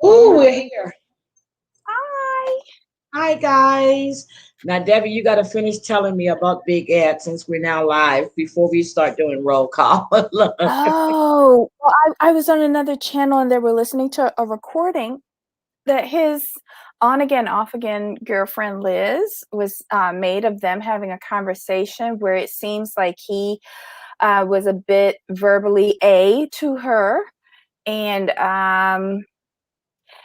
Ooh, we're here. Hi. Hi, guys. Now, Debbie, you got to finish telling me about Big Ed since we're now live before we start doing roll call. Oh, well, I was on another channel and they were listening to a recording that his on again, off again girlfriend Liz was made of them having a conversation where it seems like he was a bit verbally to her. And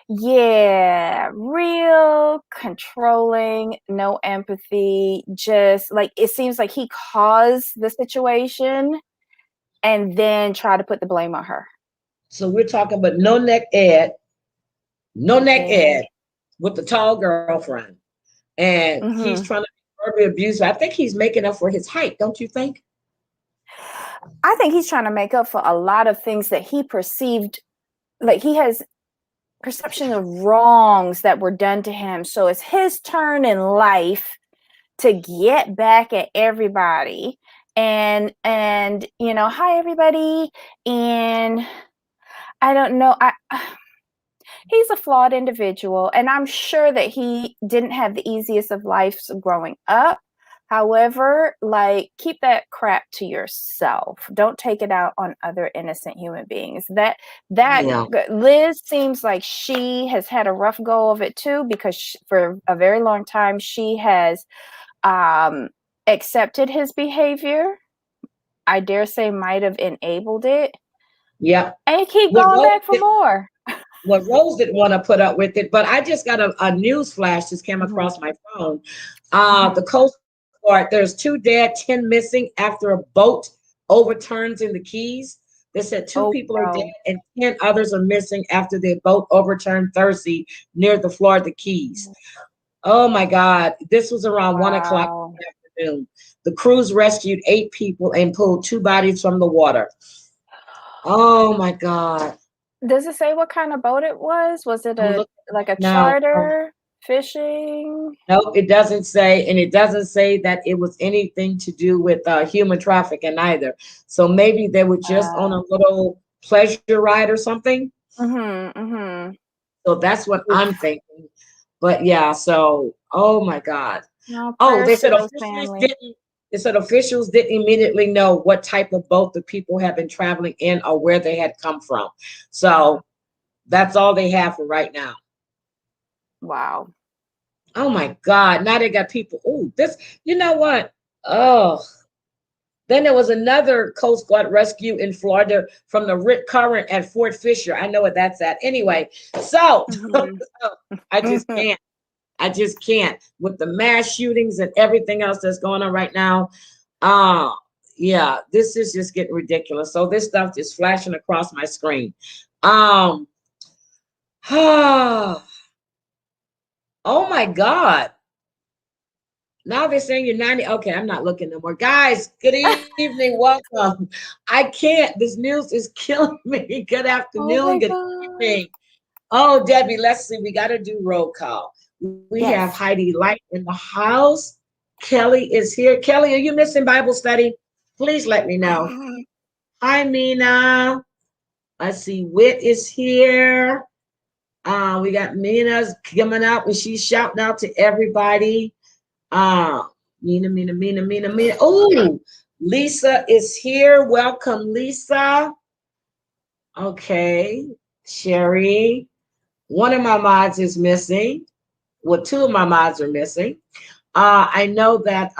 yeah, real controlling, no empathy, just like it seems like he caused the situation and then try to put the blame on her. So we're talking about no neck Ed Yeah. with the tall girlfriend. And he's Hmm. trying to be verbally abusive. I think he's making up for his height, don't you think? I think he's trying to make up for a lot of things that he perceived, like he has perception of wrongs that were done to him. So it's his turn in life to get back at everybody and hi everybody. And I don't know, I he's a flawed individual, and I'm sure that he didn't have the easiest of lives growing up. However, like, keep that crap to yourself. Don't take it out on other innocent human beings. That Yeah. Liz seems like she has had a rough go of it too, because for a very long time she has um, accepted his behavior. I dare say might have enabled it, Yep. and keep What going Rose back for did, more. what Rose didn't want to put up with it, but I just got a news flash just came Mhm, across my phone. The mhm. Coast Guard, there's 2 dead, 10 missing after a boat overturns in the Keys. They said two Oh, people are dead no. and 10 others are missing after their boat overturned Thursday near the Florida Keys. Oh my God. This was around 1 o'clock Wow. in the afternoon. The crews rescued 8 people and pulled 2 bodies from the water. Oh my God. Does it say what kind of boat it was? Was it I'm a looking like a right now. charter, fishing? No, it doesn't say, and it doesn't say that it was anything to do with human trafficking either. So maybe they were just on Uh, a little pleasure ride or something. mhm, mhm. So that's what I'm Oof. thinking. But yeah, so oh my God. No, Oh, prayers to those family. they said officials didn't immediately know what type of boat the people had been traveling in or where they had come from. Wow. So that's all they have for right now. Wow. Oh my God. Now they got people. Oh, this, you know what? Oh, then there was another Coast Guard rescue in Florida from the Rip Current at Fort Fisher. I know what that's at. Anyway, so Mhm. I just can't. I just can't with the mass shootings and everything else that's going on right now. Uh, yeah, this is just getting ridiculous. So this stuff is flashing across my screen. Um, oh my God. Now they're saying you're 90. Okay, I'm not looking no more. Guys, good evening. Welcome. I can't. This news is killing me. Good Oh afternoon. my Good god. evening. Oh, Debbie, let's see. We got to do roll call. We have Yes. Heidi Light in the house. Kelly is here. Kelly, are you missing Bible study? Please let me know. Hi, Mina. I see Wit is here. We got Mina's coming out and she's shouting out to everybody. Uh, Mina. Oh, Lisa is here. Welcome, Lisa. Okay. Sherry. One of my mods is missing. Well, 2 of my mods are missing. I know that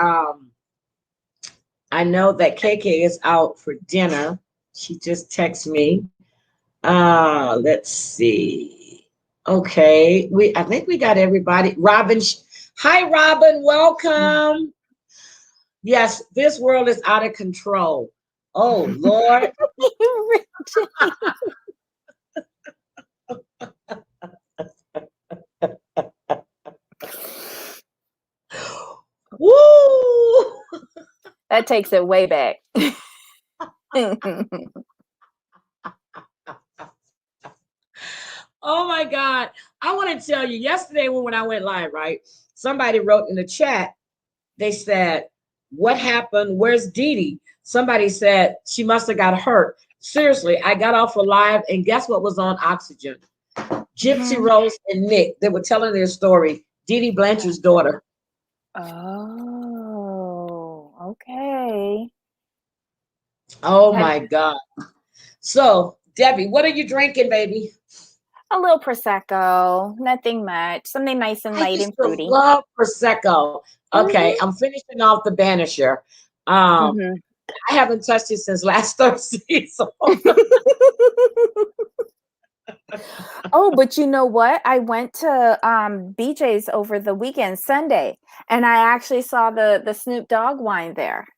KK is out for dinner. She just texted me. Let's see. Okay, I think we got everybody. Robin, hi Robin, welcome. Yes, this world is out of control. Oh Lord. Woo! That takes it way back. Oh my God. I want to tell you, yesterday when I went live, right? Somebody wrote in the chat, they said, what happened? Where's Dee Dee? Somebody said she must have got hurt. Seriously, I got off of live, and guess what was on Oxygen? Gypsy Rose and Nick. They were telling their story. Dee Dee Blanchard's daughter. Oh, okay. Oh my God. So, Debbie, what are you drinking, baby? A little Prosecco, nothing much. Something nice and I light used and to fruity. love Prosecco. Okay, Mm-hmm. I'm finishing off the Banisher. Um, Mm-hmm. I haven't touched it since last Thursday. So. Oh, but you know what? I went to BJ's over the weekend, Sunday, and I actually saw the Snoop Dogg wine there.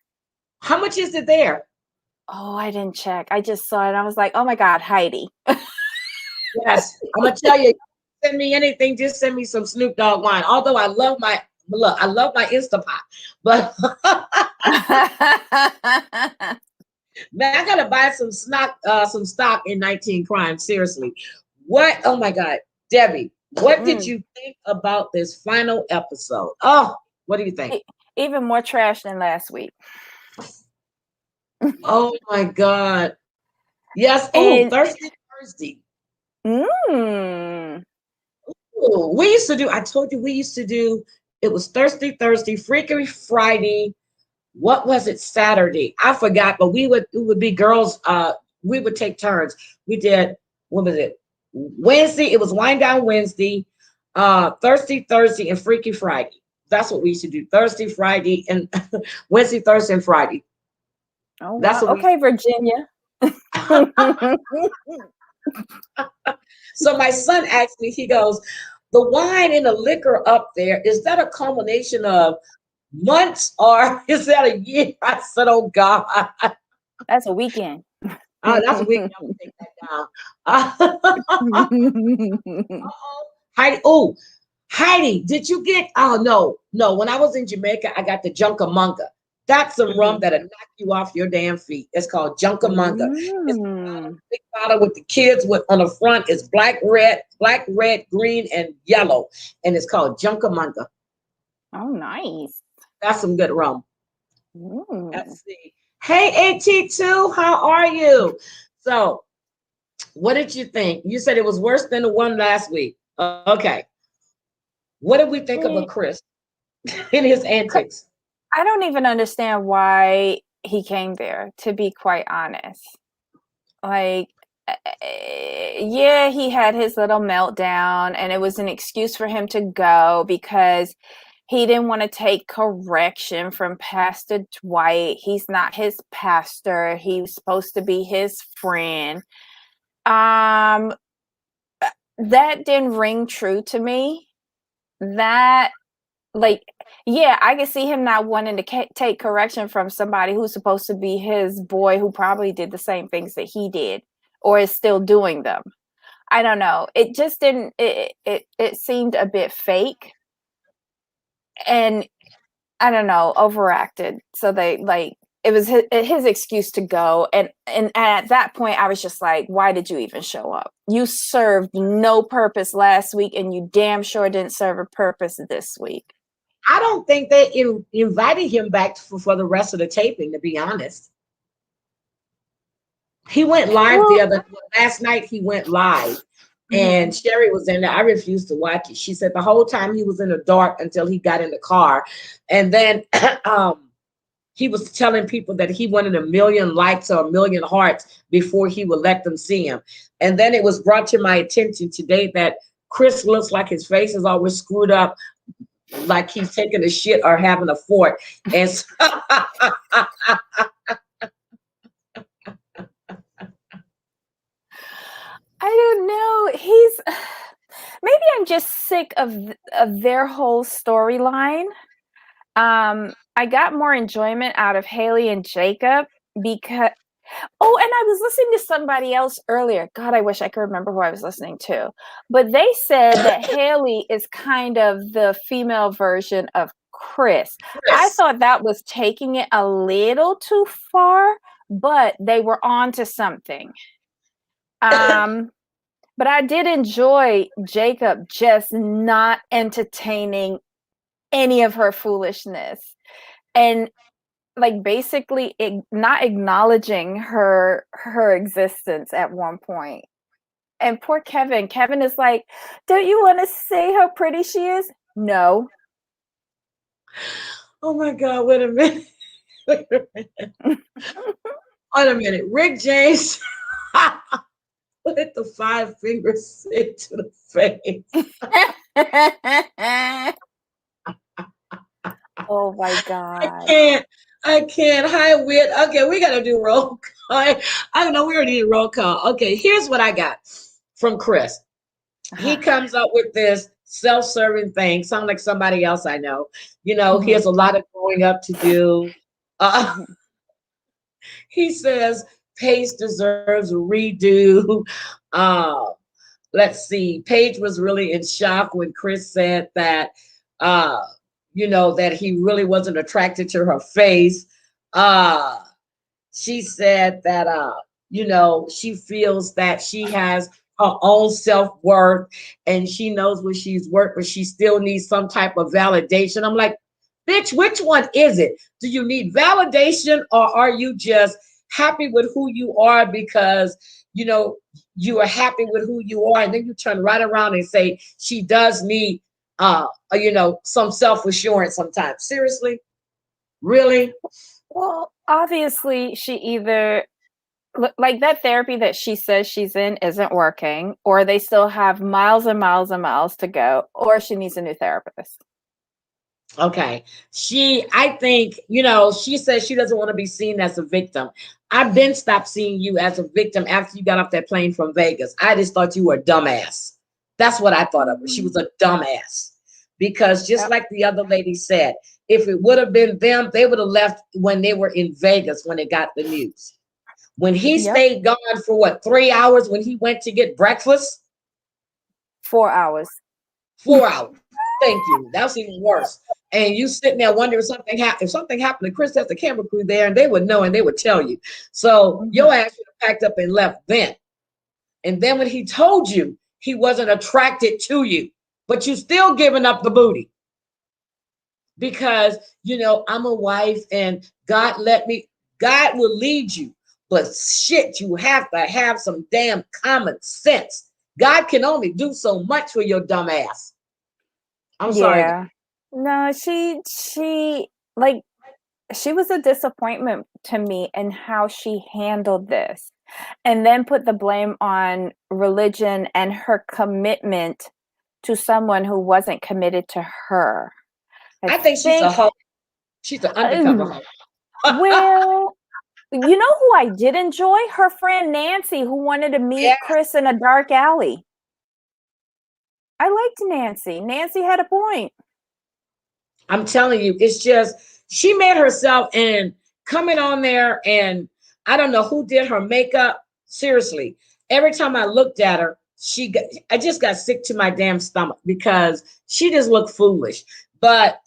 How much is it there? Oh, I didn't check. I just saw it. I was like, oh my God, Heidi. Yes, I'm gonna tell you. Send me anything. Just send me some Snoop Dogg wine. Although I love my look, I love my Instapot, but man, I gotta buy some stock in 19 Crimes. Seriously, what? Oh my God, Debbie, what did Mm. you think about this final episode? Oh, what do you think? Even more trash than last week. Oh my God, yes. Oh, And Thursday. mm, Ooh, we used to do. I told you we used to do. It was Thursday, Freaky Friday. What was it? Saturday. I forgot, but it would be girls. We would take turns. We did. What was it? Wednesday. It was Wind Down Wednesday. Thursday, and Freaky Friday. That's what we used to do. Thursday, Friday, and Wednesday, Thursday, and Friday. oh That's wow. what Okay, Virginia. So my son asked me. He goes, "The wine and the liquor up there, is that a combination of months or is that a year?" I said, "Oh God." That's a weekend. That's a week. I'm gonna take that down. Heidi, oh, Heidi, did you get? Oh no. When I was in Jamaica, I got the Junkamunga. That's some rum that'll knock you off your damn feet. It's called Junkamunga. It's a Mm. big bottle with the kids with on the front is black, red, green, and yellow, and it's called Junkamunga. Oh, nice. That's some good rum. Mm. Let's see. Hey, AT2, how are you? So, what did you think? You said it was worse than the one last week. Okay. What did we think of a Eh, Chris in his antics? I don't even understand why he came there, to be quite honest. Like, yeah, he had his little meltdown, and it was an excuse for him to go because he didn't want to take correction from Pastor Dwight. He's not his pastor. He was supposed to be his friend. Um, that didn't ring true to me. That, like, yeah, I could see him not wanting to take correction from somebody who's supposed to be his boy, who probably did the same things that he did or is still doing them. I don't know. It just didn't. It seemed a bit fake, and I don't know, overacted. So they like it was his excuse to go, and at that point, I was just like, why did you even show up? You served no purpose last week, and you damn sure didn't serve a purpose this week. I don't think they invited him back for the rest of the taping, to be honest. He went live Well, last night. He went live, and mhm. Sherry was in there. I refused to watch it. She said the whole time he was in the dark until he got in the car, and then he was telling people that he wanted 1,000,000 likes or 1,000,000 hearts before he would let them see him. And then it was brought to my attention today that Chris looks like his face is always screwed up, like he's taking a shit or having a fort. And so, I don't know. He's maybe I'm just sick of their whole storyline. I got more enjoyment out of Haley and Jacob because oh, and I was listening to somebody else earlier. God, I wish I could remember who I was listening to. But they said that Haley is kind of the female version of Chris. I Chris, thought that was taking it a little too far, but they were on to something. Um, but I did enjoy Jacob just not entertaining any of her foolishness. And like basically not acknowledging her existence at one point. And poor Kevin is like, don't you want to say how pretty she is? No. Oh my God, wait a minute. Wait a minute. Wait a minute. Rick James put the 5 fingers into the face. Oh my God. I can't. Hi, Wit. Okay, we got to do roll call. I don't know. We already did roll call. Okay, here's what I got from Chris. He comes up with this self-serving thing. Sound like somebody else I know. You know, he has a lot of growing up to do. He says Paige deserves a redo. Let's see. Paige was really in shock when Chris said that, that he really wasn't attracted to her face. She said that, she feels that she has her own self-worth and she knows what she's worth, but she still needs some type of validation. I'm like, bitch, which one is it? Do you need validation or are you just happy with who you are because, you are happy with who you are? And then you turn right around and say she does need, some self-assurance sometimes. Seriously? Really? Well, obviously she either like that therapy that she says she's in isn't working, or they still have miles and miles and miles to go, or she needs a new therapist. Okay. I think, she says she doesn't want to be seen as a victim. I've been stopped seeing you as a victim after you got off that plane from Vegas. I just thought you were a dumbass. That's what I thought of her. She was a dumbass. Because just like the other lady said, if it would have been them, they would have left when they were in Vegas when they got the news. When he stayed gone for 3 hours when he went to get breakfast? 4 hours. 4 hours. Thank you. That's even worse. And you sitting there wondering if something happened to Chris, there's the camera crew there, and they would know and they would tell you. So your ass would have packed up and left then. And then when he told you he wasn't attracted to you, but you still giving up the booty. Because, I'm a wife and God will lead you. But shit, you have to have some damn common sense. God can only do so much for your dumb ass. I'm sorry. No, she was a disappointment to me in how she handled this, and then put the blame on religion and her commitment to someone who wasn't committed to her. I think she's a hoe. She's an undercover hoe. Well, you know who I did enjoy? Her friend Nancy, who wanted to meet Chris in a dark alley. I liked Nancy. Nancy had a point. I'm telling you, it's just, she made herself and coming on there, and I don't know who did her makeup. Seriously, every time I looked at her, I just got sick to my damn stomach because she just looked foolish. But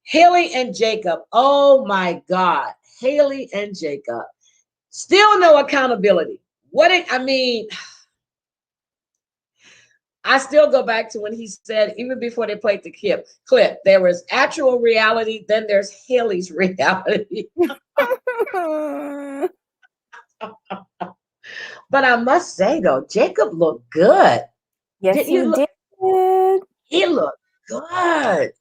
Haley and Jacob, oh my God, Haley and Jacob, still no accountability. I still go back to when he said, even before they played the clip, there was actual reality, then there's Haley's reality. But I must say, though, Jacob looked good. Yes, he did. He looked good.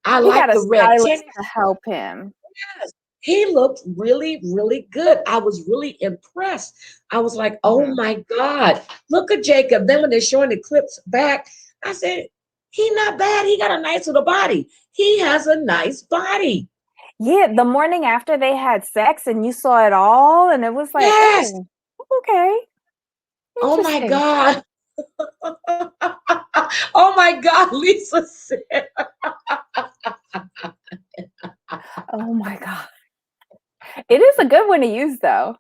I like the red tint to help him. Yes. He looked really, really good. I was really impressed. I was like, oh my God, look at Jacob. Then when they're showing the clips back, I said, he not bad. He got a nice little body. He has a nice body. Yeah, the morning after they had sex and you saw it all, and it was like, oh, okay. Oh my God. Oh my God, Lisa said. Oh my God. It is a good one to use, though.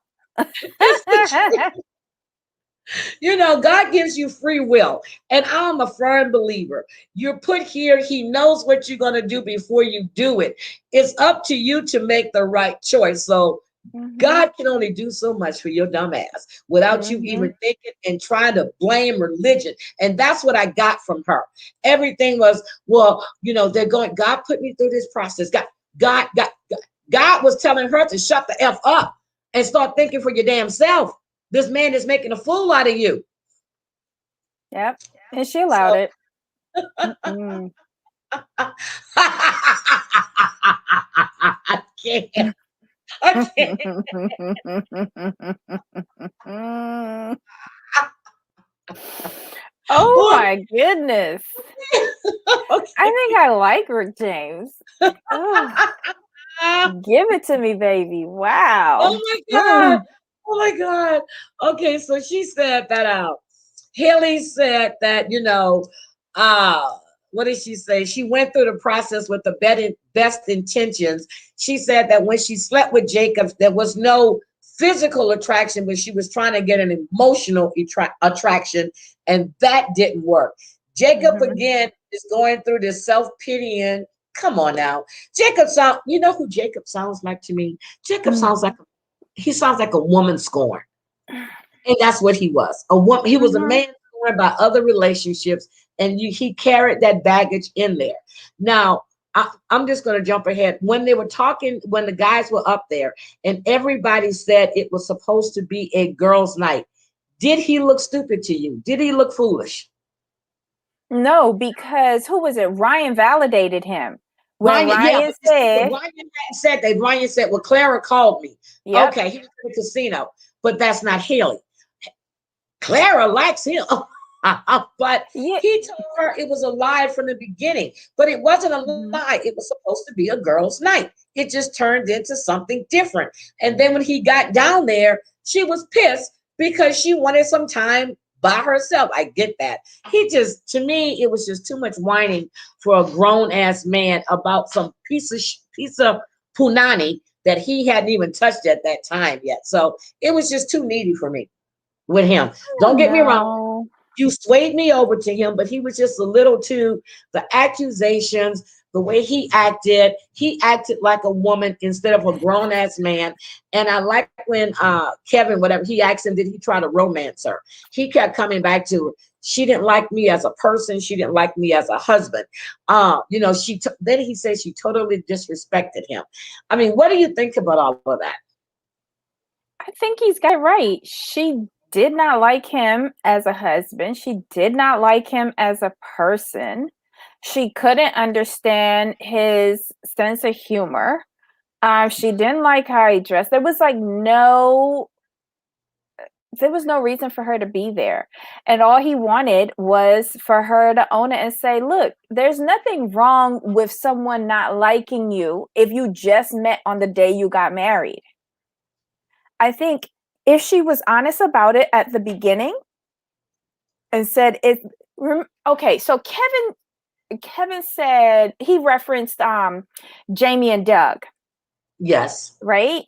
God gives you free will. And I'm a firm believer. You're put here. He knows what you're going to do before you do it. It's up to you to make the right choice. So God can only do so much for your dumb ass without you even thinking and trying to blame religion. And that's what I got from her. Everything was, God put me through this process. God. God was telling her to shut the F up and start thinking for your damn self. This man is making a fool out of you. Yep. And she allowed So it. Mm-mm. I can't. I can't. Oh my goodness. I Okay. think I like Rick James. Oh, give it to me, baby. Oh Wow. my God. Oh my God. Okay, so she said that Haley said that, uh, what did she say? She went through the process with the best intentions. She said that when she slept with Jacob, there was no physical attraction, but she was trying to get an emotional attraction, and that didn't work. Jacob Mhm. again is going through this self-pitying. Come on now. Jacob sound, you know who Jacob sounds like to me? Jacob sounds like he sounds like a woman scorned. And that's what he was. A woman, he was a Mhm. man scorned by other relationships, and he carried that baggage in there. Now, I'm just going to jump ahead. When they were talking, when the guys were up there, and everybody said it was supposed to be a girls' night, did he look stupid to you? Did he look foolish? No, because who was it? Ryan validated him. When Ryan, yeah, Ryan but you see, said, Ryan hadn't said that. Ryan said, "Well, Clara called me." yep, Okay, he was in the casino, but that's not Haley. Clara likes him. But yeah, he told her it was a lie from the beginning. But it wasn't a mhm. lie. It was supposed to be a girls' night. It just turned into something different. And then when he got down there, she was pissed because she wanted some time by herself. I get that. He just, to me, it was just too much whining for a grown ass man about some piece of punani that he hadn't even touched at that time yet. So it was just too needy for me with him. Don't get me wrong. No. You swayed me over to him, but he was just a little too, the accusations, the way he acted like a woman instead of a grown ass man. And I like when Kevin, whatever, he asked him, did he try to romance her? He kept coming back to, she didn't like me as a person. She didn't like me as a husband. Then he said she totally disrespected him. I mean, what do you think about all of that? I think he's got it right. She did not like him as a husband. She did not like him as a person. She couldn't understand his sense of humor. She didn't like how he dressed. There was no reason for her to be there. And all he wanted was for her to own it and say, look, there's nothing wrong with someone not liking you if you just met on the day you got married. I think if she was honest about it at the beginning and said it, okay, so Kevin said he referenced Jamie and Doug, Yes. right?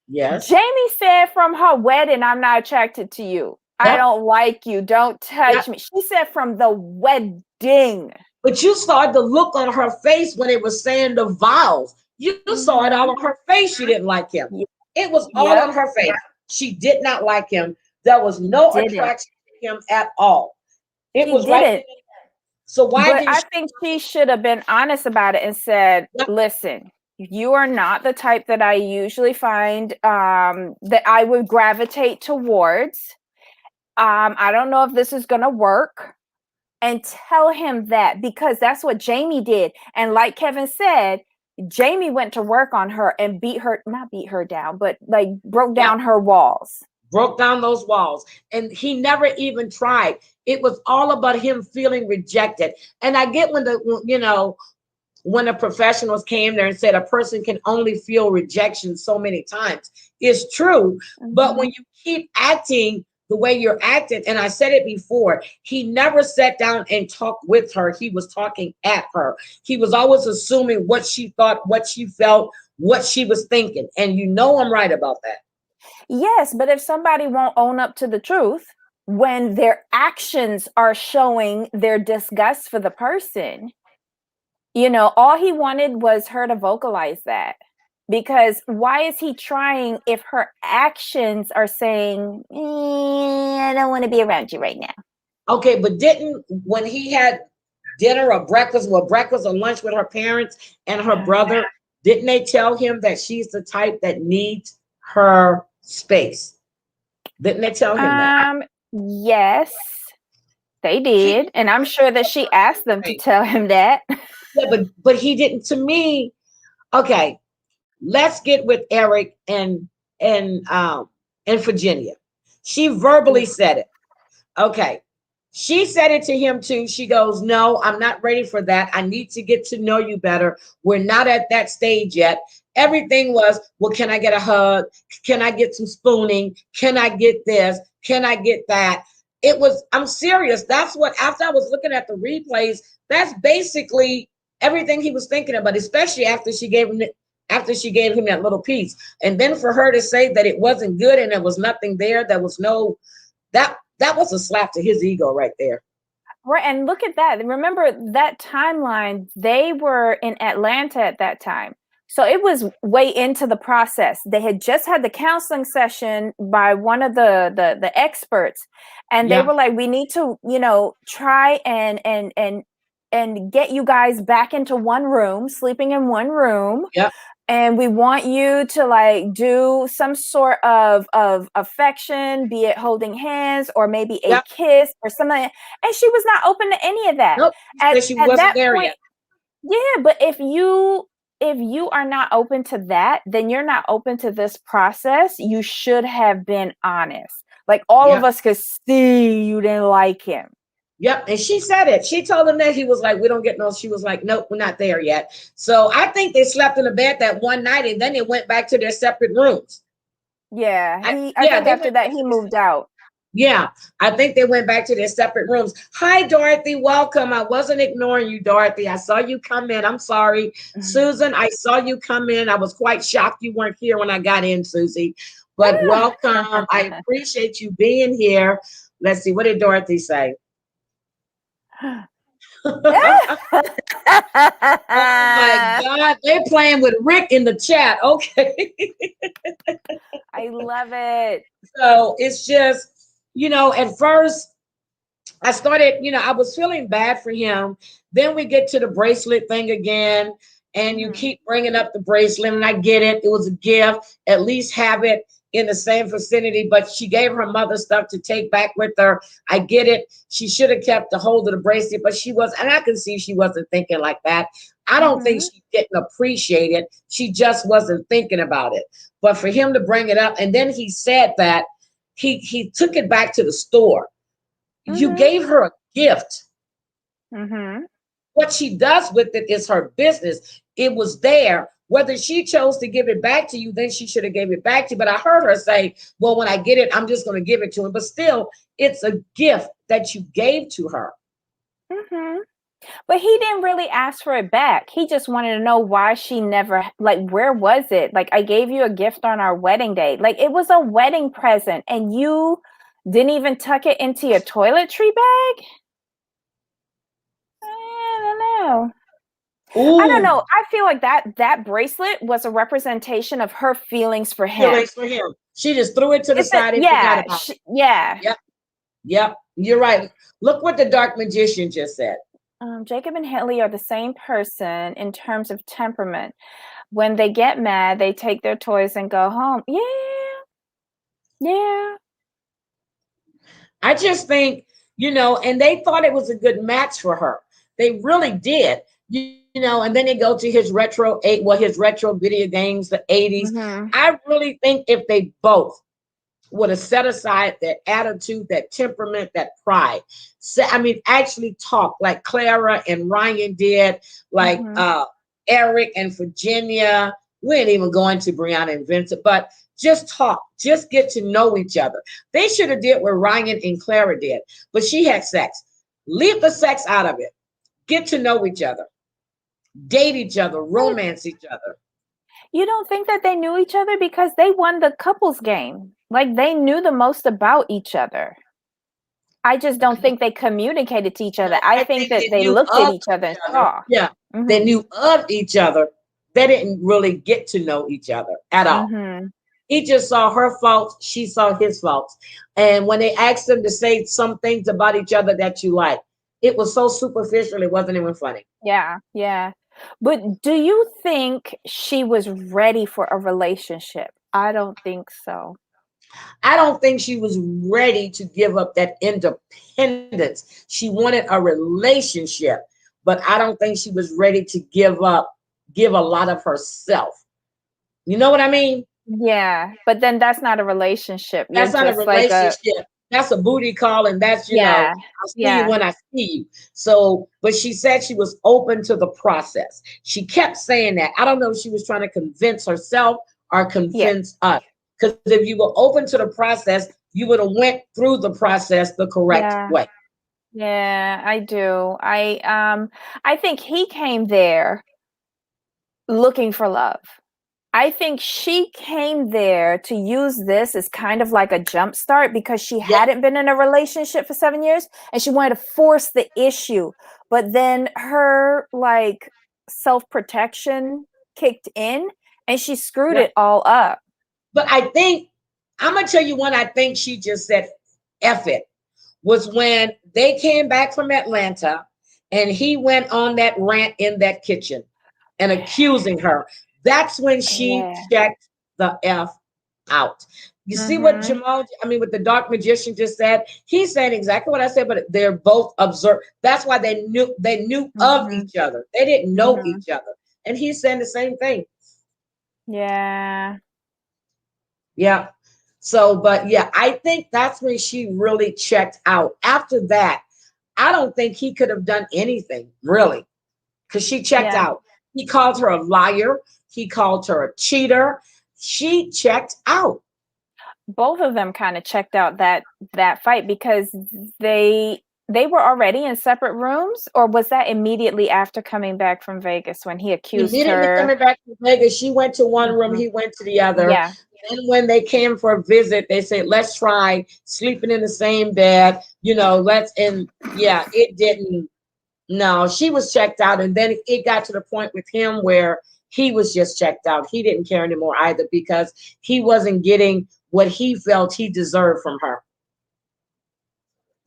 Yes. Jamie said from her wedding, I'm not attracted to you. I Yep. don't like you. Don't touch Yep. me. She said from the wedding. But you saw the look on her face when it was saying the vows. You saw it all Mhm. on her face. She didn't like him. Ye- It was all Yep. on her face. She did not like him. There was She no didn't. attraction to him at all. It She was right there. didn't. So why But didn't I she? think she should have been honest about it and said, Yep. listen, you are not the type that I usually find that I would gravitate towards. I don't know if this is going to work. And tell him that, because that's what Jamie did. And like Kevin said, Jamie went to work on her and not beat her down, but like broke Yep. down her walls. Broke down those walls. And he never even tried. It was all about him feeling rejected. And I get when the professionals came there and said a person can only feel rejection so many times. It's true. But when Mhm. you keep acting the way you're acting, and I said it before, he never sat down and talked with her. He was talking at her. He was always assuming what she thought, what she felt, what she was thinking. And I'm right about that. Yes, but if somebody won't own up to the truth when their actions are showing their disgust for the person, all he wanted was her to vocalize that. Because why is he trying if her actions are saying, I don't want to be around you right now? Okay, but didn't when he had dinner or breakfast or lunch with her parents and her brother, Didn't they tell him that she's the type that needs her space? Didn't they tell him that? Yes, they He, did. And I'm sure that she asked them to tell him that. yeah, but he didn't. To me, okay, let's get with Eric and Virginia. She verbally said it. Okay. She said it to him too. She goes, "No, I'm not ready for that. I need to get to know you better. We're not at that stage yet." Everything was, well, can I get a hug? Can I get some spooning? Can I get this? Can I get that? It was, I'm serious. That's what, after I was looking at the replays, that's basically everything he was thinking about, especially after she gave him that little piece. And then for her to say that it wasn't good and there was nothing there, there was no, that was a slap to his ego right there. Right. And look at that. Remember that timeline, they were in Atlanta at that time. So it was way into the process. They had just had the counseling session by one of the experts. And they Yeah. were like, we need to, try and get you guys back into one room, sleeping in one room. Yep. And we want you to like do some sort of affection, be it holding hands or maybe a Yep. kiss or something. And she was not open to any of that. Nope. At She at wasn't that there point, yet. yeah, but if you are not open to that, then you're not open to this process. You should have been honest. Like all of Yep. us could see you didn't like him. Yep. And she said it. She told him that. He was like, we don't get no. She was like, nope, we're not there yet. So I think they slept in the bed that one night and then they went back to their separate rooms. Yeah, I Yeah, think after that he moved out. Yeah, I think they went back to their separate rooms. Hi, Dorothy. Welcome. I wasn't ignoring you, Dorothy. I saw you come in. I'm sorry. Susan, I saw you come in. I was quite shocked you weren't here when I got in, Susie. But welcome. I appreciate you being here. Let's see. What did Dorothy say? Oh my God. They're playing with Rick in the chat. Okay. I love it. So it's just, at first I started, I was feeling bad for him. Then we get to the bracelet thing again, and you keep bringing up the bracelet, and I get it. It was a gift. At least have it in the same vicinity, but she gave her mother stuff to take back with her. I get it. She should have kept the hold of the bracelet, but she was, and I can see she wasn't thinking like that. I don't think she didn't appreciate it. She just wasn't thinking about it. But for him to bring it up, and then he said that he took it back to the store. You gave her a gift. What she does with it is her business. It was there. Whether she chose to give it back to you, then she should have gave it back to you. But I heard her say, well, when I get it, I'm just going to give it to him. But still, it's a gift that you gave to her. But he didn't really ask for it back. He just wanted to know why she never, like, where was it? Like, I gave you a gift on our wedding day. Like, it was a wedding present and you didn't even tuck it into your toiletry bag? I don't know. Ooh. I don't know. I feel like that bracelet was a representation of her feelings for him. Feelings for him. She just threw it to the side and forgot about it. Yeah. Yep. You're right. Look what the Dark Magician just said. Jacob and Haley are the same person in terms of temperament. When they get mad, they take their toys and go home. Yeah. I just think, and they thought it was a good match for her. They really did. And then they go to his retro video games, the 80s. I really think if they both would have set aside that attitude, that temperament, that pride, actually talk like Clara and Ryan did, like Eric and Virginia. We ain't even going to Brianna and Vincent, but just talk, just get to know each other. They should have did what Ryan and Clara did, but she had sex. Leave the sex out of it. Get to know each other. Date each other, romance each other. You don't think that they knew each other because they won the couples game? Like they knew the most about each other. I just don't think they communicated to each other. I think that they looked at each other and saw. Yeah, they knew of each other. They didn't really get to know each other at all. He just saw her faults. She saw his faults. And when they asked them to say some things about each other that you like, it was so superficial. It wasn't even funny. Yeah. But do you think she was ready for a relationship? I don't think so. I don't think she was ready to give up that independence. She wanted a relationship, but I don't think she was ready to give a lot of herself. You know what I mean? Yeah, but then that's not a relationship. You're That's not a just like a relationship. That's a booty call, and that's, yeah, I'll see you yeah, when I see you. So, but she said she was open to the process. She kept saying that. I don't know if she was trying to convince herself or yeah, convince us. Because if you were open to the process, you would have went through the process the correct yeah, way. yeah, I do. I think he came there looking for love. I think she came there to use this as kind of like a jump start because she Yeah, hadn't been in a relationship for 7 years and she wanted to force the issue. But then her like self-protection kicked in and she screwed yeah. it all up. But I think I'm gonna tell you when I think she just said F it was when they came back from Atlanta and he went on that rant in that kitchen and accusing her. That's when she Yeah. checked the F out. You see what Mm-hmm. Jamal, I mean, what the dark magician just said? He's saying exactly what I said, but they're both observed. That's why they knew of Mm-hmm. each other. They didn't know Mm-hmm. each other. And he's saying the same thing. Yeah. Yeah. So, but yeah, I think that's when she really checked out. After that, I don't think he could have done anything really because she checked Yeah. out. He called her a liar. He called her a cheater. She checked out. Both of them kind of checked out that fight because they they were already in separate rooms, or was that immediately after coming back from Vegas when he accused Immediately her? coming back to Vegas, she went to one room, Mhm. he went to the other. Yeah. And when they came for a visit, they said, let's try sleeping in the same bed. And yeah, it didn't. No, she was checked out. And then it got to the point with him where he was just checked out. He didn't care anymore either because he wasn't getting what he felt he deserved from her.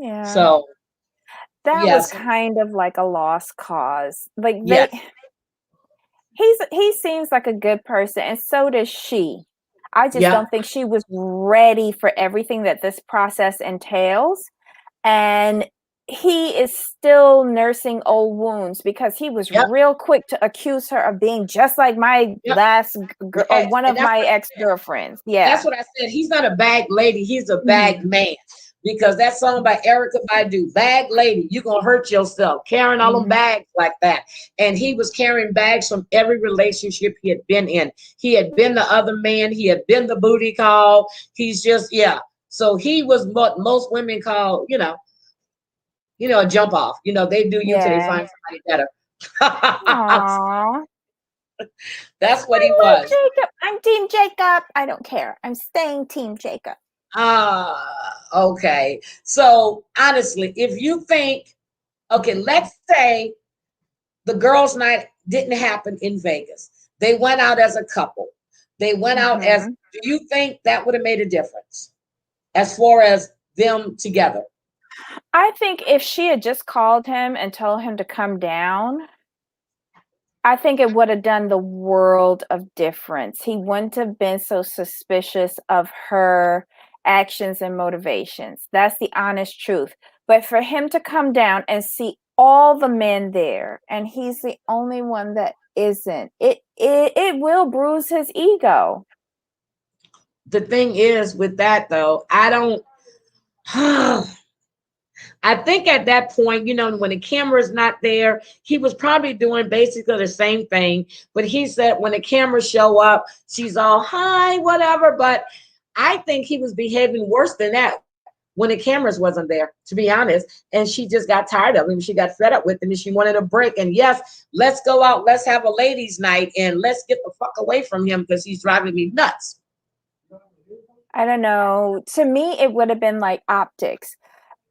Yeah. So, That was yes, kind of like a lost cause. Like yes, he seems like a good person and so does she. I just yep, don't think she was ready for everything that this process entails. And he is still nursing old wounds because he was yep, real quick to accuse her of being just like my yep, or yes. one And of my ex-girlfriends. that's Yeah. what I said. He's not a bag lady, he's a bag Mhm. man. Because that song by Erica Badu, Bag Lady, you're gonna hurt yourself carrying all them Mhm. bags like that. And he was carrying bags from every relationship he had been in. He had been the other man, he had been the booty call. He's just, yeah. So he was what most women call, a jump off. They do you till they Yeah. find somebody better. Aww. That's what he I love was. Jacob. I'm Team Jacob. I don't care. I'm staying Team Jacob. Okay. So honestly, if you think, okay, let's say the girls' night didn't happen in Vegas. They went out as a couple. They went out as, Mhm. do you think that would have made a difference as far as them together? I think if she had just called him and told him to come down, I think it would have done the world of difference. He wouldn't have been so suspicious of her actions and motivations. That's the honest truth. But for him to come down and see all the men there and he's the only one that isn't, it will bruise his ego. The thing is with that though, I don't I think at that point, when the camera's not there, he was probably doing basically the same thing. But he said when the cameras show up, she's all hi, whatever. But I think he was behaving worse than that when the cameras wasn't there, to be honest. And she just got tired of him. She got fed up with him and she wanted a break. And yes, let's go out, let's have a ladies' night, and let's get the fuck away from him because he's driving me nuts. I don't know. To me, it would have been like optics.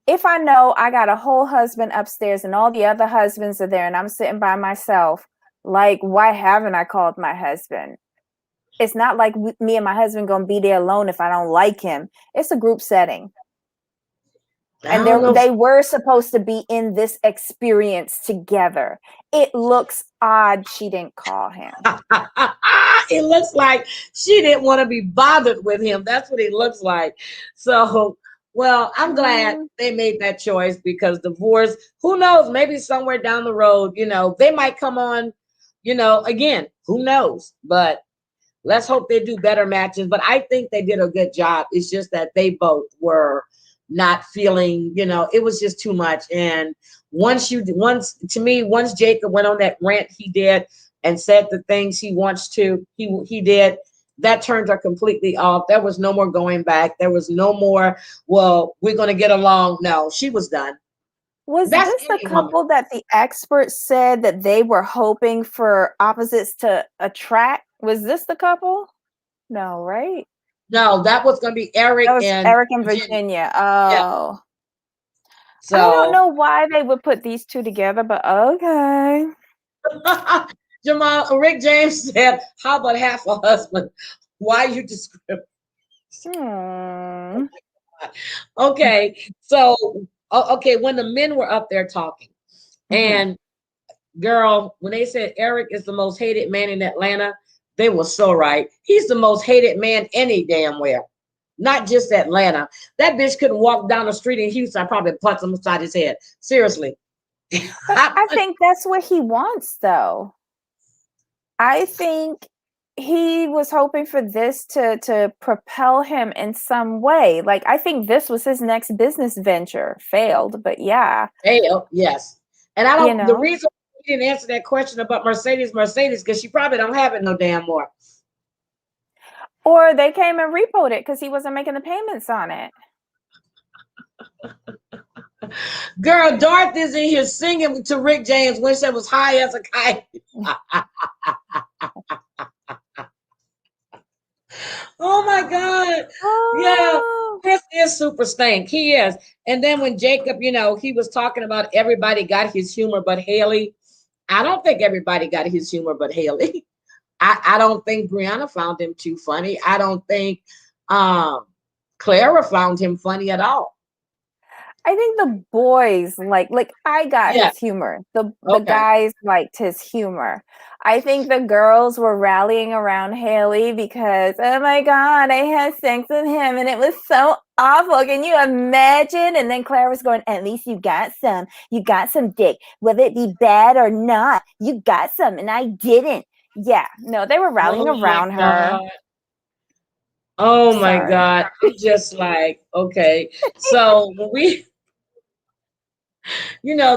If I know I got a whole husband upstairs and all the other husbands are there and I'm sitting by myself, like, why haven't I called my husband? It's not like me and my husband gonna be there alone if I don't like him. It's a group setting. I And don't know. they were supposed to be in this experience together. It looks odd she didn't call him. It looks like she didn't want to be bothered with him. That's what it looks like. So, well, I'm glad they made that choice because divorce, who knows, maybe somewhere down the road, they might come on, again, who knows? But let's hope they do better matches. But I think they did a good job. It's just that they both were not feeling, it was just too much. And once Jacob went on that rant he did and said the things he did, that turned her completely off. There was no more going back. There was no more, well, we're going to get along. No, she was done. Was That's this the any woman. couple that the experts said that they were hoping for opposites to attract? Was this the couple? No, right? No, that was going to be Eric That was and Eric and Virginia. Yeah. Oh. So I don't know why they would put these two together, but okay. Jamal, Rick James said, how about half a husband? Why you discriminate? Okay, so okay, when the men were up there talking, and girl, when they said Eric is the most hated man in Atlanta, they were so right. He's the most hated man any damn where, not just Atlanta. That bitch couldn't walk down the street in Houston. I probably punch him upside his head. Seriously. But I think that's what he wants, though. I think he was hoping for this to propel him in some way. Like, I think this was his next business venture. Failed, but yeah. Failed, yes. And I don't, the know? reason he didn't answer that question about Mercedes, because she probably don't have it no damn more. Or they came and repoed it because he wasn't making the payments on it. Girl, Darth is in here singing to Rick James when she was high as a kite. Oh my God. Yeah, Chris is super stank. He is. And then when Jacob, he was talking about everybody got his humor but Haley. I don't think everybody got his humor but Haley. I don't think Brianna found him too funny. I don't think Clara found him funny at all. I think the boys like I got his humor. The guys liked his humor. I think the girls were rallying around Haley because, oh my God, I had sex with him and it was so awful. Can you imagine? And then Claire was going, at least you got some dick, whether it be bad or not. You got some and I didn't. Yeah, no, they were rallying around her. Oh my God. It's just like, okay. So when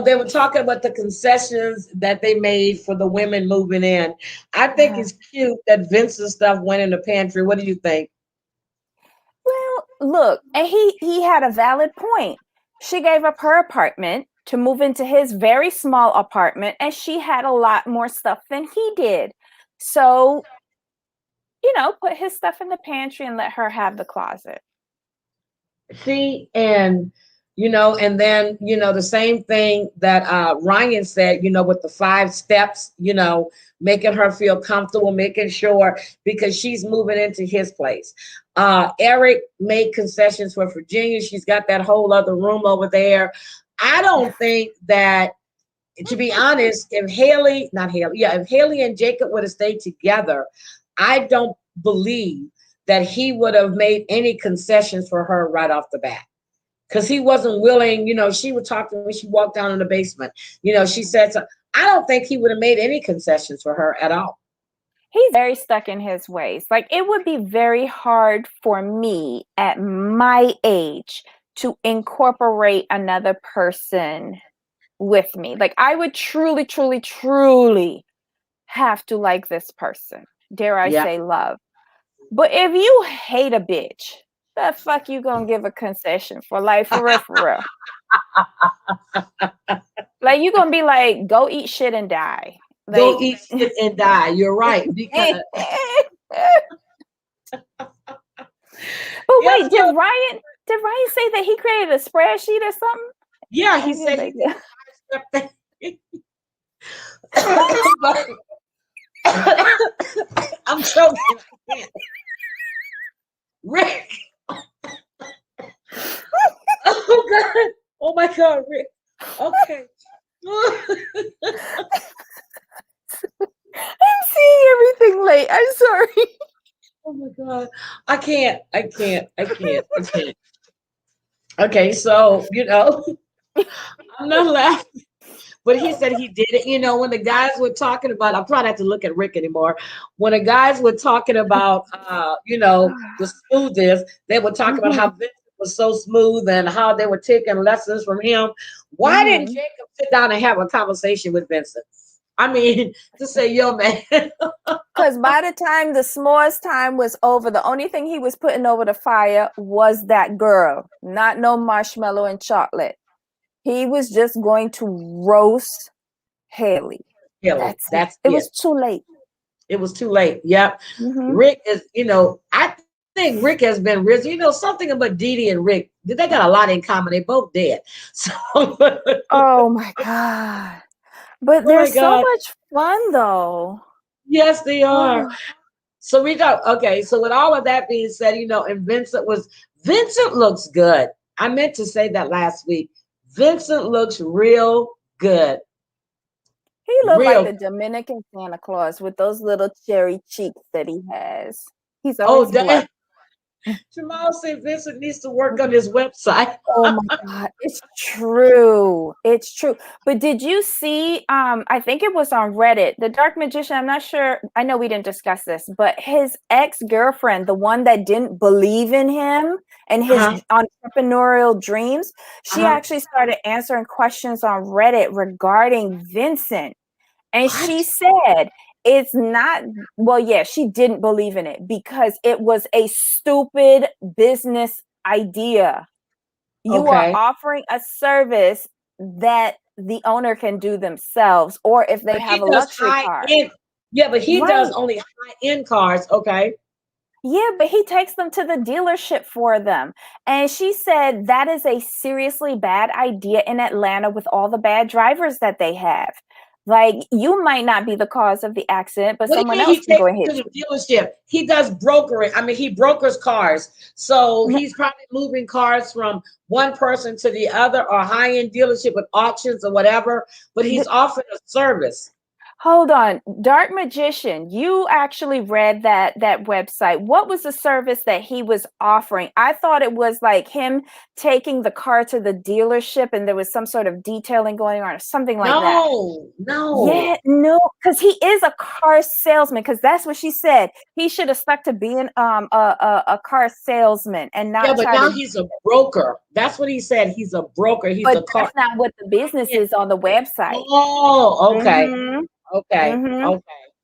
they were talking about the concessions that they made for the women moving in. I think it's cute that Vince's stuff went in the pantry. What do you think? Well, look, and he had a valid point. She gave up her apartment to move into his very small apartment, and she had a lot more stuff than he did. So, put his stuff in the pantry and let her have the closet. See, and and then the same thing that Ryan said, with the 5 steps, making her feel comfortable, making sure, because she's moving into his place. Eric made concessions for Virginia. She's got that whole other room over there. I don't think that, to be honest, if Haley and Jacob would have stayed together, I don't believe that he would have made any concessions for her right off the bat. Because he wasn't willing, she would talk to me when she walked down in the basement. She said, so I don't think he would have made any concessions for her at all. He's very stuck in his ways. Like, it would be very hard for me at my age to incorporate another person with me. Like, I would truly, truly, truly have to like this person. Dare I say love. But if you hate a bitch, the fuck you gonna give a concession for? Like, for real. Like, you gonna be like, go eat shit and die. Like, go eat shit and die. You're right. Because but wait, did Ryan say that he created a spreadsheet or something? Yeah, he said he did. I'm choking. Rick. Oh God. Oh my God, Rick. Okay. I'm seeing everything late. I'm sorry. Oh my God. I can't. I can't. I can't. I can't. Okay, so I'm not laughing, but he said he did it. When the guys were talking about, I'm trying not to look at Rick anymore. When the guys were talking about, the smoothness, they were talking about how Mhm, Vincent was so smooth and how they were taking lessons from him. Why didn't mhm. Jacob sit down and have a conversation with Vincent? I mean, to say, yo, man. Because by the time the s'mores time was over, the only thing he was putting over the fire was that girl, not no marshmallow and chocolate. He was just going to roast Haley. Kelly, That's it. that's It it. was too late. It was too late. Yep. Hmm. Rick is, I think Rick has been risen. Something about Dee Dee and Rick, they got a lot in common. They both dead. So, oh Oh my God. But they're my so God. much fun though. Yes, they are. Oh. So we got, okay. So with all of that being said, and Vincent looks good. I meant to say that last week. Vincent looks real good. He looked like Real. the Dominican Santa Claus with those little cherry cheeks that he has. He's Oh, always blush. damn. Jamal said Vincent needs to work on his website. Oh my God, it's true. It's true. But did you see, I think it was on Reddit, the Dark Magician, I'm not sure, I know we didn't discuss this, but his ex-girlfriend, the one that didn't believe in him and his Uh-huh. entrepreneurial dreams, she Uh-huh. actually started answering questions on Reddit regarding Vincent. And she What? said, it's not, well, yeah, she didn't believe in it because it was a stupid business idea. You are Okay. offering a service that the owner can do themselves, or if they But have he a does luxury high car. end. Yeah, but he does Right. only high end cars. Okay. Yeah, but he takes them to the dealership for them. And she said that is a seriously bad idea in Atlanta with all the bad drivers that they have. Like, you might not be the cause of the accident, but What do you someone mean else he can go takes and them hit to you. the dealership? He does brokering. I mean, he brokers cars. So he's probably moving cars from one person to the other or high end dealership with auctions or whatever. But he's offering a service. Hold on, Dark Magician, you actually read that website. What was the service that he was offering? I thought it was like him taking the car to the dealership and there was some sort of detailing going on or something like that. No, no. Yeah, no, because he is a car salesman, because that's what she said. He should have stuck to being a car salesman and Yeah, not but try now to, he's a broker. That's what he said. He's a broker. He's but a car. that's not what the business is on the website. Oh, okay. Mm-hmm. Okay. Mm-hmm. Okay.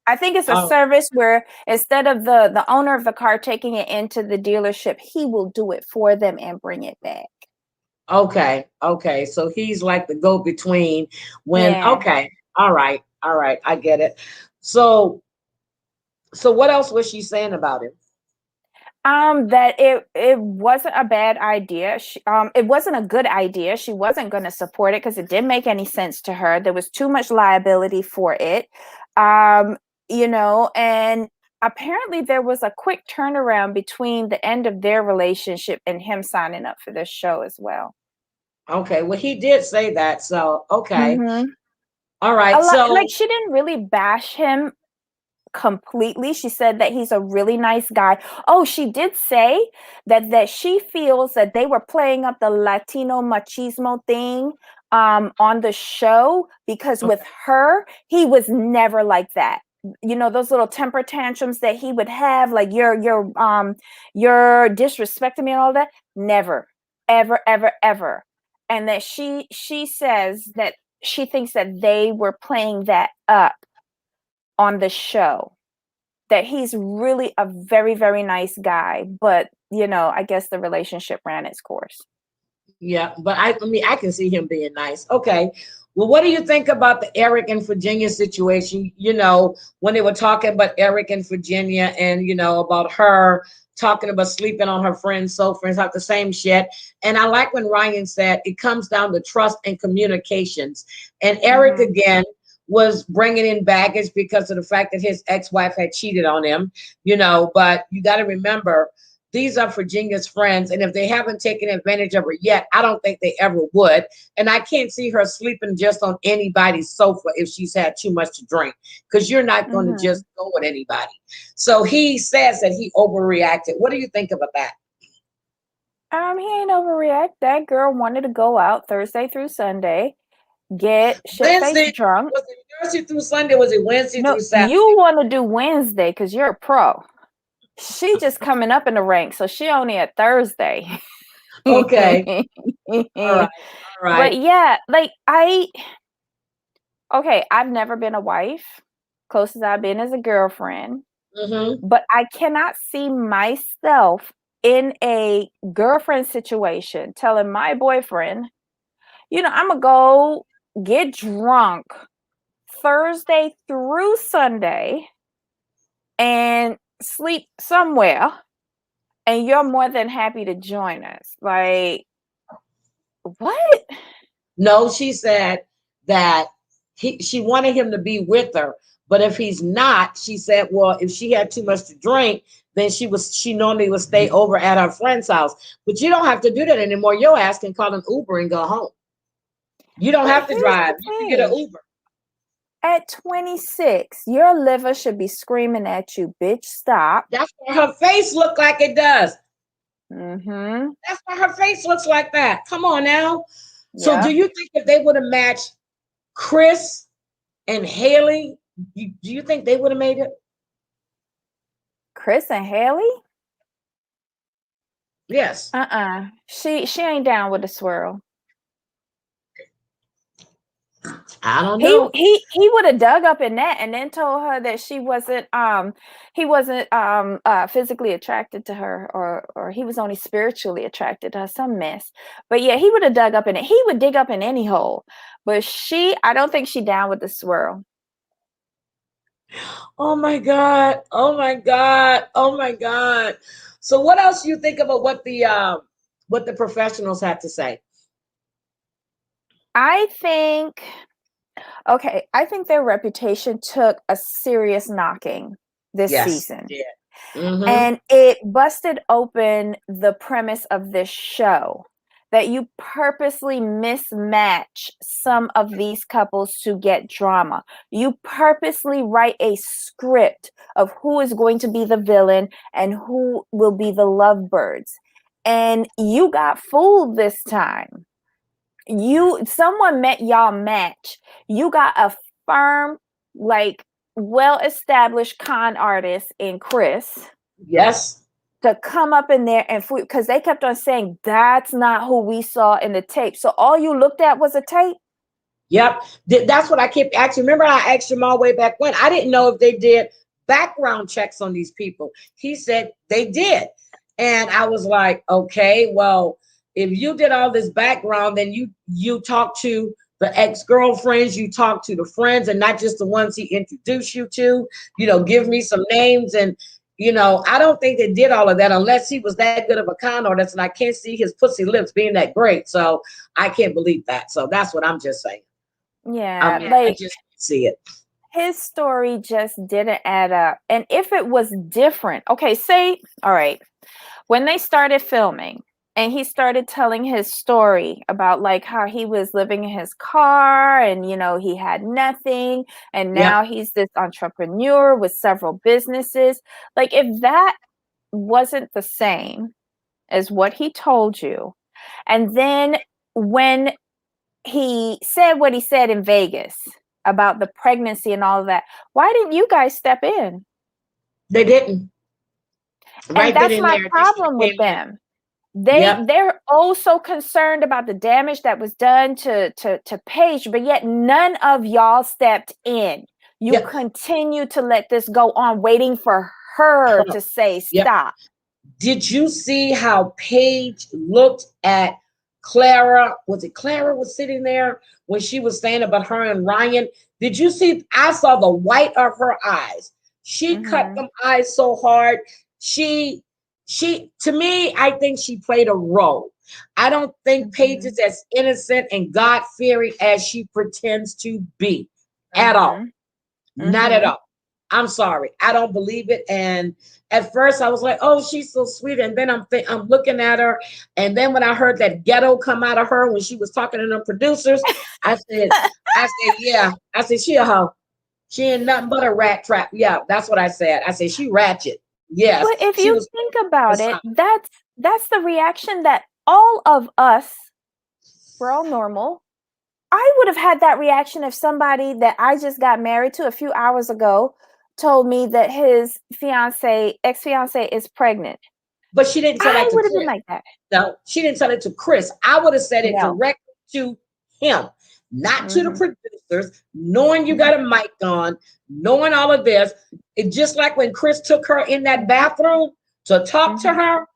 I think it's a Uh, service where instead of the owner of the car taking it into the dealership, he will do it for them and bring it back. okay. Okay. So he's like the go between when, Yeah. okay. All right. All right. I get it. So, so what else was she saying about him? That it wasn't a bad idea. It wasn't a good idea. She wasn't going to support it because it didn't make any sense to her. There was too much liability for it. Um, and apparently there was a quick turnaround between the end of their relationship and him signing up for this show as well. Okay. Well, he did say that. So, okay. Mm-hmm. All A right. lot, like So, she didn't really bash him completely. She said that he's a really nice guy. Oh, she did say that she feels that they were playing up the Latino machismo thing on the show because with okay. her, he was never like that. Those little temper tantrums that he would have, like you're disrespecting me and all that. Never, ever, ever, ever. And that she says that she thinks that they were playing that up on the show, that he's really a very, very nice guy, but I guess the relationship ran its course. Yeah. But I mean, I can see him being nice. Okay. Well, what do you think about the Eric and Virginia situation? When they were talking about Eric and Virginia and, about her talking about sleeping on her friend's sofa and talk the same shit. And I like when Ryan said it comes down to trust and communications. And Eric, Mm-hmm. again, was bringing in baggage because of the fact that his ex-wife had cheated on him, but you got to remember these are Virginia's friends. And if they haven't taken advantage of her yet, I don't think they ever would. And I can't see her sleeping just on anybody's sofa if she's had too much to drink, because you're not going to just go with anybody. So he says that he overreacted. What do you think about that? He ain't overreact. That girl wanted to go out Thursday through Sunday, get shit-faced drunk. Was it Thursday through Sunday? Was it Wednesday through Saturday? You want to do Wednesday because you're a pro. She just coming up in the ranks, so she only at Thursday. Okay. All right. But yeah, like I've never been a wife. Closest I've been is a girlfriend. But I cannot see myself in a girlfriend situation telling my boyfriend, I'm gonna go get drunk Thursday through Sunday and sleep somewhere, and you're more than happy to join us. Like, what? No, she said that she wanted him to be with her, but if he's not, she said, well, if she had too much to drink, then she normally would stay over at her friend's house. But you don't have to do that anymore. Your ass can call an Uber and go home. You don't have to drive. You can get an Uber. At 26, your liver should be screaming at you, bitch, stop. That's why her face look like it does. Mm-hmm. That's why her face looks like that. Come on now. So do you think if they would have matched Chris and Haley, do you think they would have made it? Chris and Haley? Yes. She ain't down with the swirl. I don't know. He would have dug up in that and then told her that he wasn't physically attracted to her, or he was only spiritually attracted to her, some mess. But yeah, he would have dug up in it. He would dig up in any hole. But I don't think she down with the swirl. Oh my God. Oh my God. Oh my God. So what else do you think about what the professionals had to say? I think their reputation took a serious knocking this season. Yeah. Mm-hmm. And it busted open the premise of this show, that you purposely mismatch some of these couples to get drama. You purposely write a script of who is going to be the villain and who will be the lovebirds. And you got fooled this time. Someone met y'all match. You got a firm, like, well-established con artist in Chris. Yes. To come up in there and because they kept on saying that's not who we saw in the tape. So all you looked at was a tape? Yep. That's what I kept asking. Remember, I asked him all the way back when. I didn't know if they did background checks on these people. He said they did. And I was like, okay, well, if you did all this background, then you talk to the ex-girlfriends, you talk to the friends, and not just the ones he introduced you to, give me some names. And, I don't think they did all of that unless he was that good of a con artist, and I can't see his pussy lips being that great. So I can't believe that. So that's what I'm just saying. Yeah. I just can't see it. His story just didn't add up. And if it was different, all right, when they started filming, and he started telling his story about like how he was living in his car and, he had nothing. And now he's this entrepreneur with several businesses. Like, if that wasn't the same as what he told you, and then when he said what he said in Vegas about the pregnancy and all of that, why didn't you guys step in? They didn't. And that's my problem with them. They're also concerned about the damage that was done to Paige, but yet none of y'all stepped in. You continue to let this go on, waiting for her to say stop. Did you see how Paige looked at Clara? Was it Clara was sitting there when she was saying about her and Ryan? Did you see? I saw the white of her eyes. She cut them eyes so hard. To me, I think she played a role. I don't think Paige is as innocent and God-fearing as she pretends to be at all. Not at all. I'm sorry, I don't believe it. And at first I was like, oh, she's so sweet. And then I'm looking at her. And then when I heard that ghetto come out of her when she was talking to the producers, I said, yeah. I said, she a hoe. She ain't nothing but a rat trap. Yeah, that's what I said. I said, she ratchet. Yes, But if she you was. think about it, that's the reaction that all of us, we're all normal. I would have had that reaction if somebody that I just got married to a few hours ago told me that his ex-fiance is pregnant. But she didn't tell that I to would have been Chris. like that. No, she didn't tell it to Chris. I would have said it No. directly to him, not to the Mm-hmm. producers, knowing you got a mic on, knowing all of this. It just like when Chris took her in that bathroom to talk to Mm-hmm. her,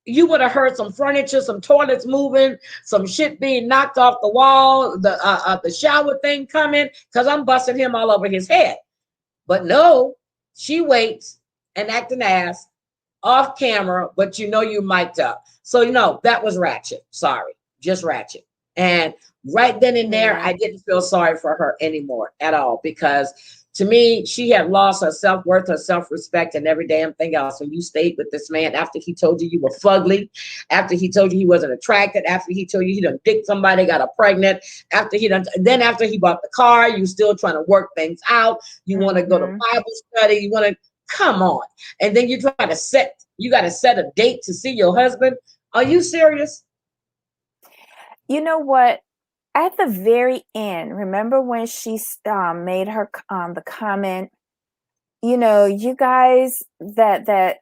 you would have heard some furniture, some toilets moving, some shit being knocked off the wall, the shower thing coming, because I'm busting him all over his head. But no, she waits and acting ass off camera, but you know you mic'd up. So that was ratchet. Sorry, just ratchet. And right then and there, Yeah. I didn't feel sorry for her anymore at all, because to me, she had lost her self-worth, her self-respect, and every damn thing else. When you stayed with this man after he told you were fugly, after he told you he wasn't attracted, after he told you he done dicked somebody, got her pregnant, after he bought the car, you still trying to work things out. You want to go to Mm-hmm. Bible study. You want to come on, and then you got to set a date to see your husband. Are you serious? You know what? At the very end, remember when she made her the comment, you guys that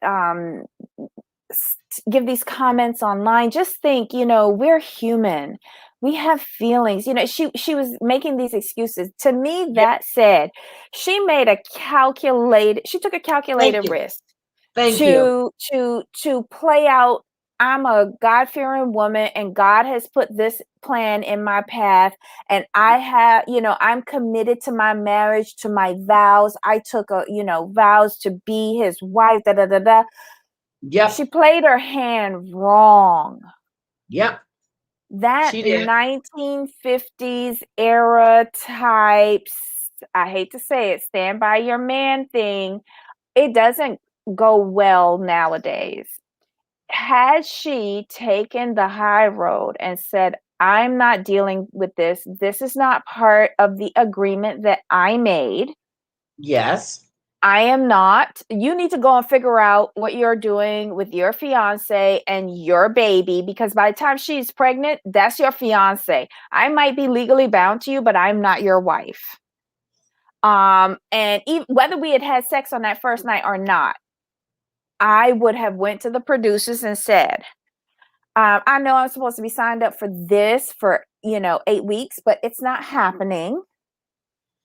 give these comments online, just think, we're human. We have feelings. She was making these excuses. To me, Yeah. that said, she took a Thank calculated you. risk Thank you. to play out, I'm a God-fearing woman and God has put this plan in my path, and I have, I'm committed to my marriage, to my vows. I took vows to be his wife, da da da da. Yep. She played her hand wrong. Yep. That She did. 1950s era types, I hate to say it, stand by your man thing, it doesn't go well nowadays. Had she taken the high road and said, I'm not dealing with this, this is not part of the agreement that I made. Yes. I am not. You need to go and figure out what you're doing with your fiance and your baby, because by the time she's pregnant, that's your fiance. I might be legally bound to you, but I'm not your wife. And even whether we had sex on that first night or not, I would have went to the producers and said, I know I'm supposed to be signed up for this for 8 weeks, but it's not happening.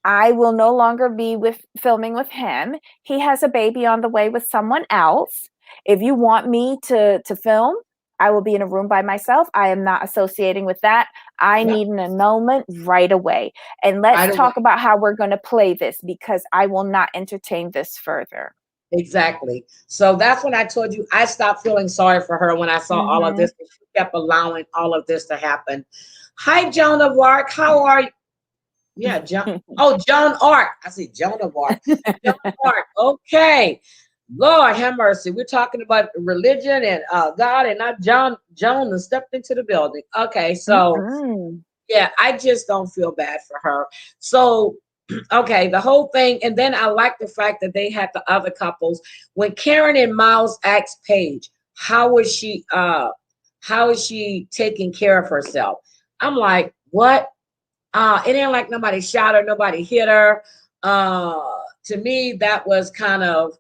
I will no longer be filming with him. He has a baby on the way with someone else. If you want me to film, I will be in a room by myself. I am not associating with that. I Yep. need an annulment right away. And let's Right away. talk about how we're going to play this, because I will not entertain this further. Exactly. So that's when I told you I stopped feeling sorry for her when I saw all of Mm-hmm. this. She kept allowing all of this to happen. Hi, Joan of Arc. How are you? Yeah, John. Oh, Joan Arc. I see Joan of Arc. Joan of Arc. Okay. Lord have mercy. We're talking about religion and God, and not Joan has stepped into the building. Okay, so Mm-mm. yeah, I just don't feel bad for her. So okay, the whole thing, and then I like the fact that they had the other couples. When Karen and Miles asked Paige, how is she taking care of herself? I'm like, what? It ain't like nobody shot her, nobody hit her. To me, that was kind of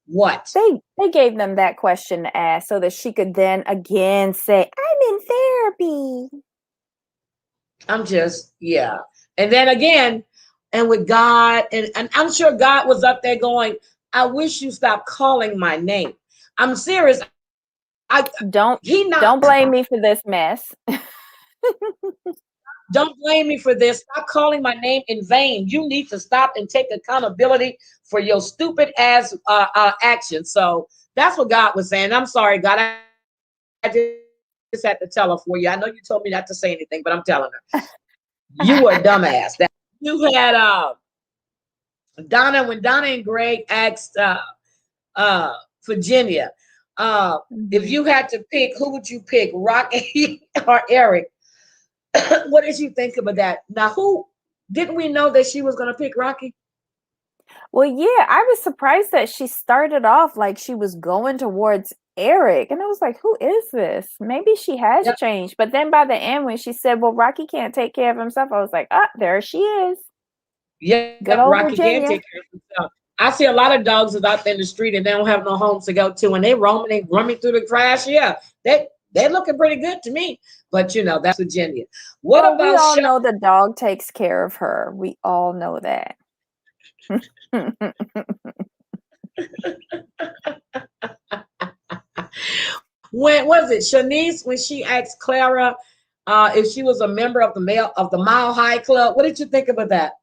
what? They gave them that question to ask so that she could then again say, I'm in therapy. I'm just, yeah. And then again, and with God, and I'm sure God was up there going, I wish you stopped calling my name. I'm serious. I Don't he not don't blame me for this mess. Don't blame me for this. Stop calling my name in vain. You need to stop and take accountability for your stupid ass actions. So that's what God was saying. I'm sorry, God. I just had to tell her for you. I know you told me not to say anything, but I'm telling her. You were a dumbass. That you had When Donna and Greg asked Virginia, if you had to pick, who would you pick, Rocky or Eric? What did you think about that? Now, who didn't we know that she was going to pick Rocky? Well, yeah, I was surprised that she started off like she was going towards Eric. And I was like, who is this? Maybe she has Yep. changed. But then by the end, when she said, well, Rocky can't take care of himself, I was like, ah, there she is. Good Yep, old Rocky can Virginia. take care of himself. I see a lot of dogs is out there in the street and they don't have no homes to go to, and they roaming, they running through the trash. Yeah, they're looking pretty good to me. But that's Virginia. What Well, we about all Sean? know the dog takes care of her. We all know that. When was it Shanice when she asked Clara if she was a member of the Mile High Club? What did you think about that?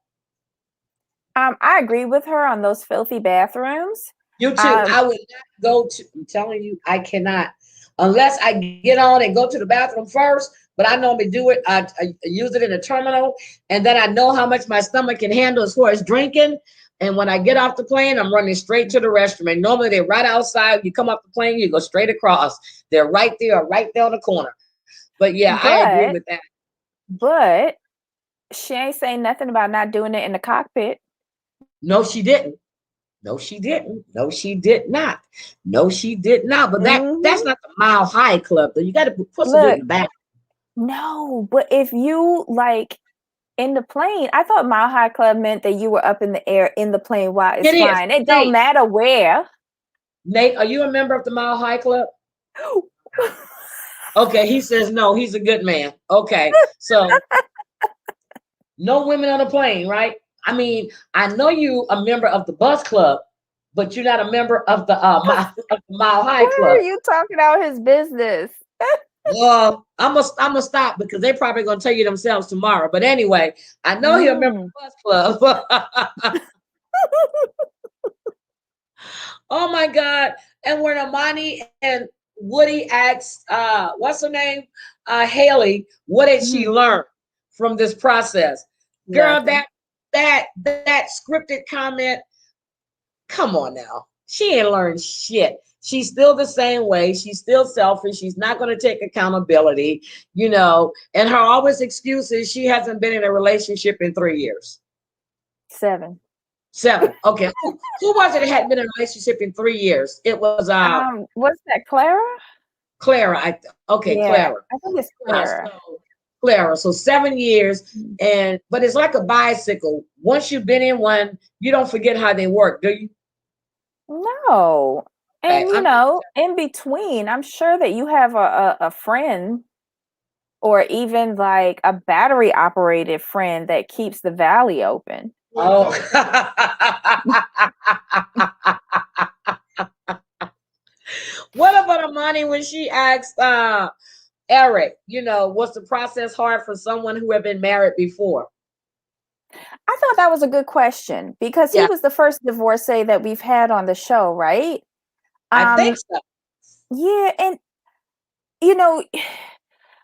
I agree with her on those filthy bathrooms. You too. I would not go to. I'm telling you, I cannot unless I get on and go to the bathroom first. But I normally do it. I use it in the terminal, and then I know how much my stomach can handle as far as drinking. And when I get off the plane, I'm running straight to the restroom. And normally they're right outside. You come off the plane, you go straight across. They're right there on the corner. But yeah, I agree with that. But she ain't saying nothing about not doing it in the cockpit. No, she didn't. No, she didn't. No, she did not. No, she did not. But that's not the Mile High Club, though. You got to put some in the back. No, but if you like in the plane, I thought Mile High Club meant that you were up in the air in the plane while it's flying. It don't matter where. Nate, are you a member of the Mile High Club? Okay, he says no. He's a good man. Okay, so no women on the plane, right? I mean, I know you a member of the bus club, but you're not a member of the Mile High Club. Why are you talking out his business? Well, I'm gonna stop because they're probably gonna tell you themselves tomorrow. But anyway, I know he'll remember the bus club. Oh my God. And when Amani and Woody asked what's her name? Haley, what did she learn from this process? Girl, that scripted comment, come on now. She ain't learned shit. She's still the same way. She's still selfish. She's not going to take accountability, and her always excuse is she hasn't been in a relationship in 3 years. 7. Okay. Who was it that hadn't been in a relationship in 3 years? It was what's that, Clara? Clara. Clara. I think it's Clara. Clara. So 7 years, but it's like a bicycle. Once you've been in one, you don't forget how they work, do you? No. And in between, I'm sure that you have a friend or even like a battery operated friend that keeps the valley open. Oh. What about Amani when she asked Eric, was the process hard for someone who had been married before? I thought that was a good question because he was the first divorcee that we've had on the show, right? I think so. Yeah, and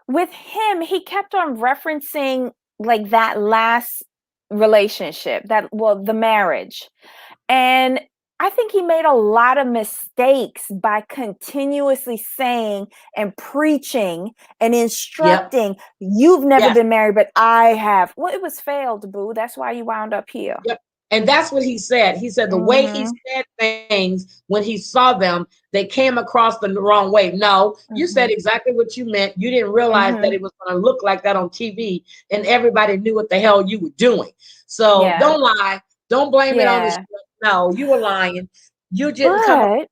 with him, he kept on referencing like that last relationship, the marriage. And I think he made a lot of mistakes by continuously saying and preaching and instructing, you've never been married, but I have. Well, it was failed, boo. That's why you wound up here. Yep. And that's what he said. He said the way he said things when he saw them, they came across the wrong way. No, you said exactly what you meant. You didn't realize that it was going to look like that on TV and everybody knew what the hell you were doing. So don't lie. Don't blame it on the show. No, you were lying. You didn't come.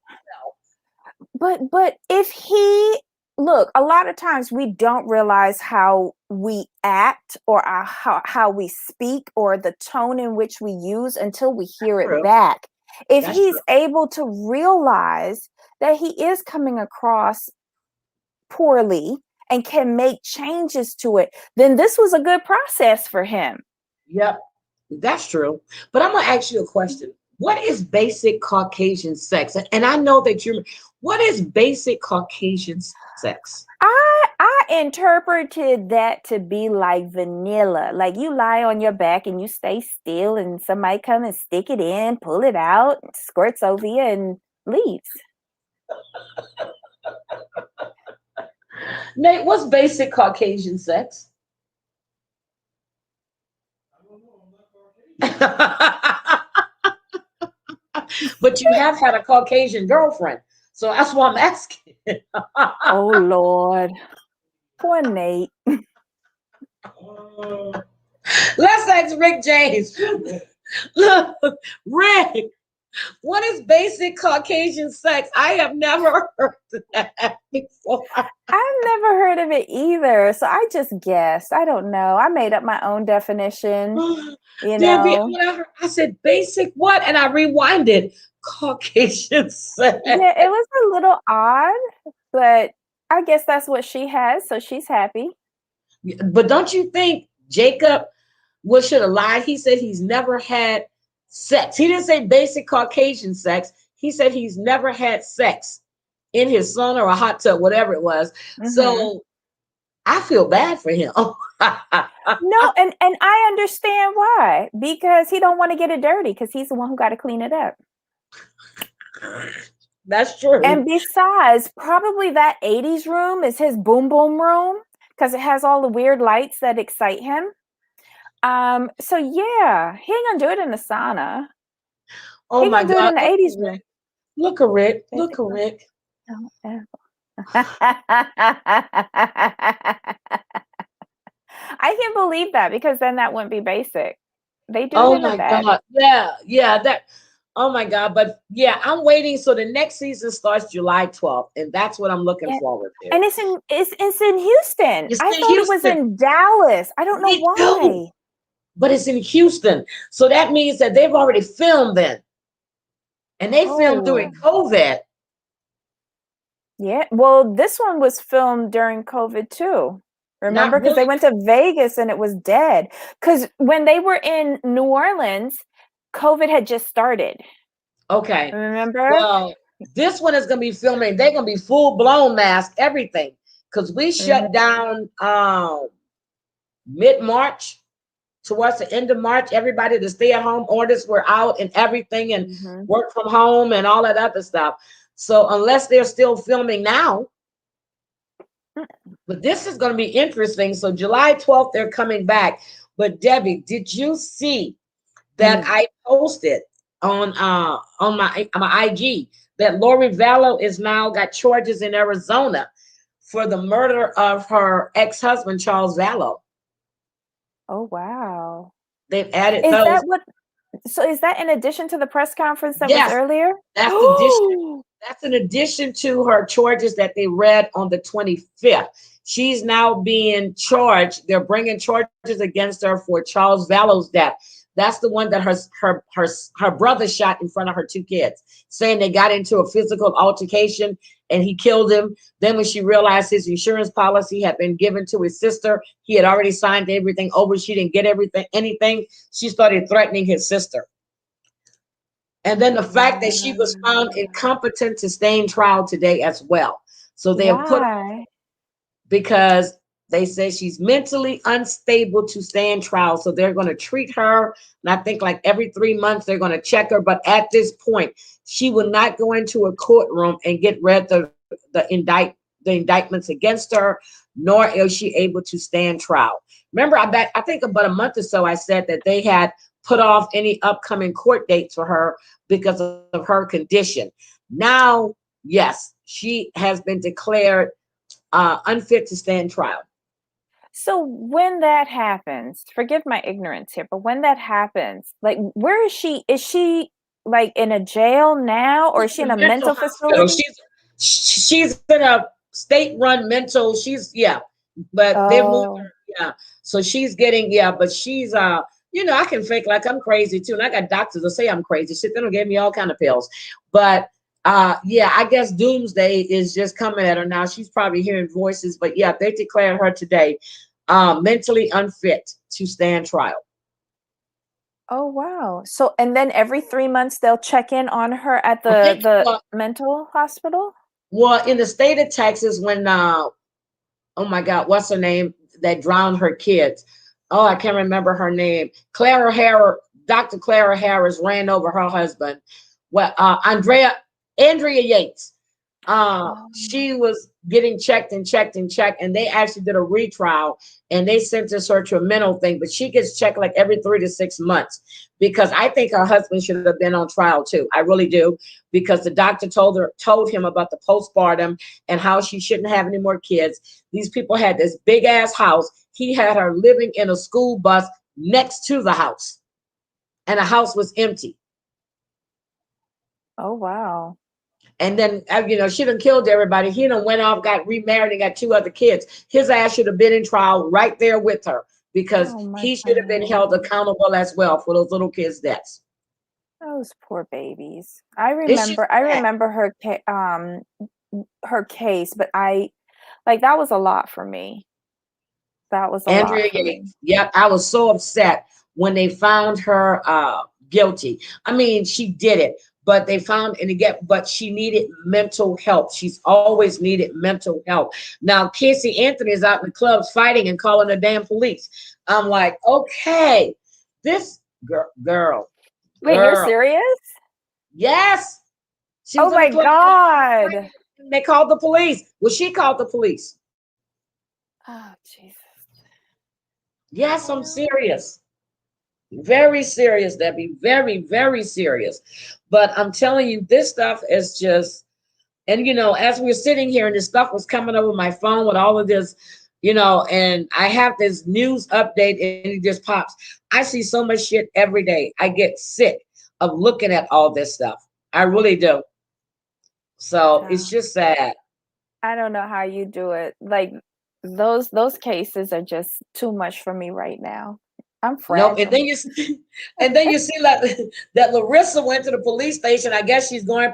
But if he look, a lot of times we don't realize how we act or how we speak or the tone in which we use until we hear it back. If he's able to realize that he is coming across poorly and can make changes to it, then this was a good process for him. Yep, that's true. But I'm going to ask you a question. What is basic Caucasian sex? And I know that what is basic Caucasian sex? I interpreted that to be like vanilla. Like you lie on your back and you stay still and somebody come and stick it in, pull it out, squirts over you and leaves. Nate, what's basic Caucasian sex? But you have had a Caucasian girlfriend. So that's why I'm asking. Oh Lord. Poor Nate. Let's ask Rick James. Look, Rick, what is basic Caucasian sex? I have never heard of that before. I've never heard of it either. So I just guessed. I don't know. I made up my own definition. Debbie, I said basic what? And I rewinded. Caucasian sex. Yeah, it was a little odd, but I guess that's what she has, so she's happy. But don't you think Jacob should have lied? He said he's never had sex. He didn't say basic Caucasian sex. He said he's never had sex in his sauna or a hot tub, whatever it was. Mm-hmm. So I feel bad for him. No, and I understand why. Because he don't want to get it dirty because he's the one who got to clean it up. That's true. And besides, probably that 80s room is his boom boom room because it has all the weird lights that excite him. So yeah, he ain't gonna do it in the sauna. Oh he my gonna God. Do it in the 80s room. Look at Rick. Look at Rick. I can't believe that because then that wouldn't be basic. They do Oh it in my the bed. God. Yeah, that. Oh my God. But yeah, I'm waiting. So the next season starts July 12th, and that's what I'm looking forward to. And it's in Houston. I thought it was in Dallas. I don't know why. But it's in Houston. So that means that they've already filmed then. And they filmed during COVID. Yeah. Well, this one was filmed during COVID too. Remember? Because they went to Vegas and it was dead. Because when they were in New Orleans, COVID had just started. Okay. Remember? Well, this one is going to be filming. They're going to be full-blown mask, everything. Because we shut down mid-March. Towards the end of March, everybody, the stay-at-home orders were out and everything and work from home and all that other stuff. So unless they're still filming now, but this is going to be interesting. So July 12th, they're coming back. But Debbie, did you see that I posted on my IG that Lori Vallow is now got charges in Arizona for the murder of her ex-husband, Charles Vallow? Oh, wow. They've added those. That what? So is that in addition to the press conference that was earlier? That's addition. That's in addition to her charges that they read on the 25th. She's now being charged. They're bringing charges against her for Charles Vallow's death. That's the one that her brother shot in front of her two kids, saying they got into a physical altercation and he killed him. Then when she realized his insurance policy had been given to his sister, he had already signed everything over. She didn't get anything. She started threatening his sister. And then the fact that she was found incompetent to stand trial today as well. So they have put because they say she's mentally unstable to stand trial. So they're going to treat her. And I think like every 3 months, they're going to check her. But at this point, she will not go into a courtroom and get read the indictments against her, nor is she able to stand trial. Remember, I think about a month or so, I said that they had put off any upcoming court dates for her because of her condition. Now, yes, she has been declared unfit to stand trial. So when that happens, forgive my ignorance here, but when that happens, like, where is she? Is she like in a jail now, or is she in a mental facility? She's in a state-run mental. But they moved her. Yeah, so she's getting but she's I can fake like I'm crazy too, and I got doctors that say I'm crazy. Shit, they don't give me all kind of pills, but. I guess doomsday is just coming at her now. She's probably hearing voices, but they declared her today mentally unfit to stand trial. Oh, wow. So, and then every 3 months they'll check in on her at I think, the mental hospital? well, in the state of Texas, when oh my God, what's her name that drowned her kids? Oh, I can't remember her name. Clara Harris, Dr. Clara Harris ran over her husband. Well, Andrea Yates. Oh. She was getting checked and checked and checked, and they actually did a retrial and they sentenced her to a mental thing, but she gets checked like every 3 to 6 months because I think her husband should have been on trial too. I really do, because the doctor told him about the postpartum and how she shouldn't have any more kids. These people had this big ass house. He had her living in a school bus next to the house, and the house was empty. Oh, wow. And then, she done killed everybody. He done went off, got remarried, and got 2 other kids. His ass should have been in trial right there with her because Oh my he should have been held God. accountable as well for those little kids' deaths. Those poor babies. I It's just remember I sad. remember her case, but that was a lot for me. That was a lot Andrea for me. Yates. Yeah, I was so upset when they found her guilty. I mean, she did it, but they found and again, but she needed mental help. She's always needed mental help. Now, Casey Anthony is out in the clubs fighting and calling the damn police. I'm like, okay, this girl, Wait, you're girl. serious? Yes, she Oh was in the my club. God. They called the police. Well, she called the police. Oh, Jesus. Yes, I'm serious. Very serious, Debbie. Very, very serious. But I'm telling you, this stuff is just, and as we were sitting here and this stuff was coming over my phone with all of this, and I have this news update and it just pops. I see so much shit every day. I get sick of looking at all this stuff. I really do. So it's Oh, just sad. I don't know how you do it. Like those cases are just too much for me right now. I'm No, and then fragile. and then you see like that Larissa went to the police station. I guess she's going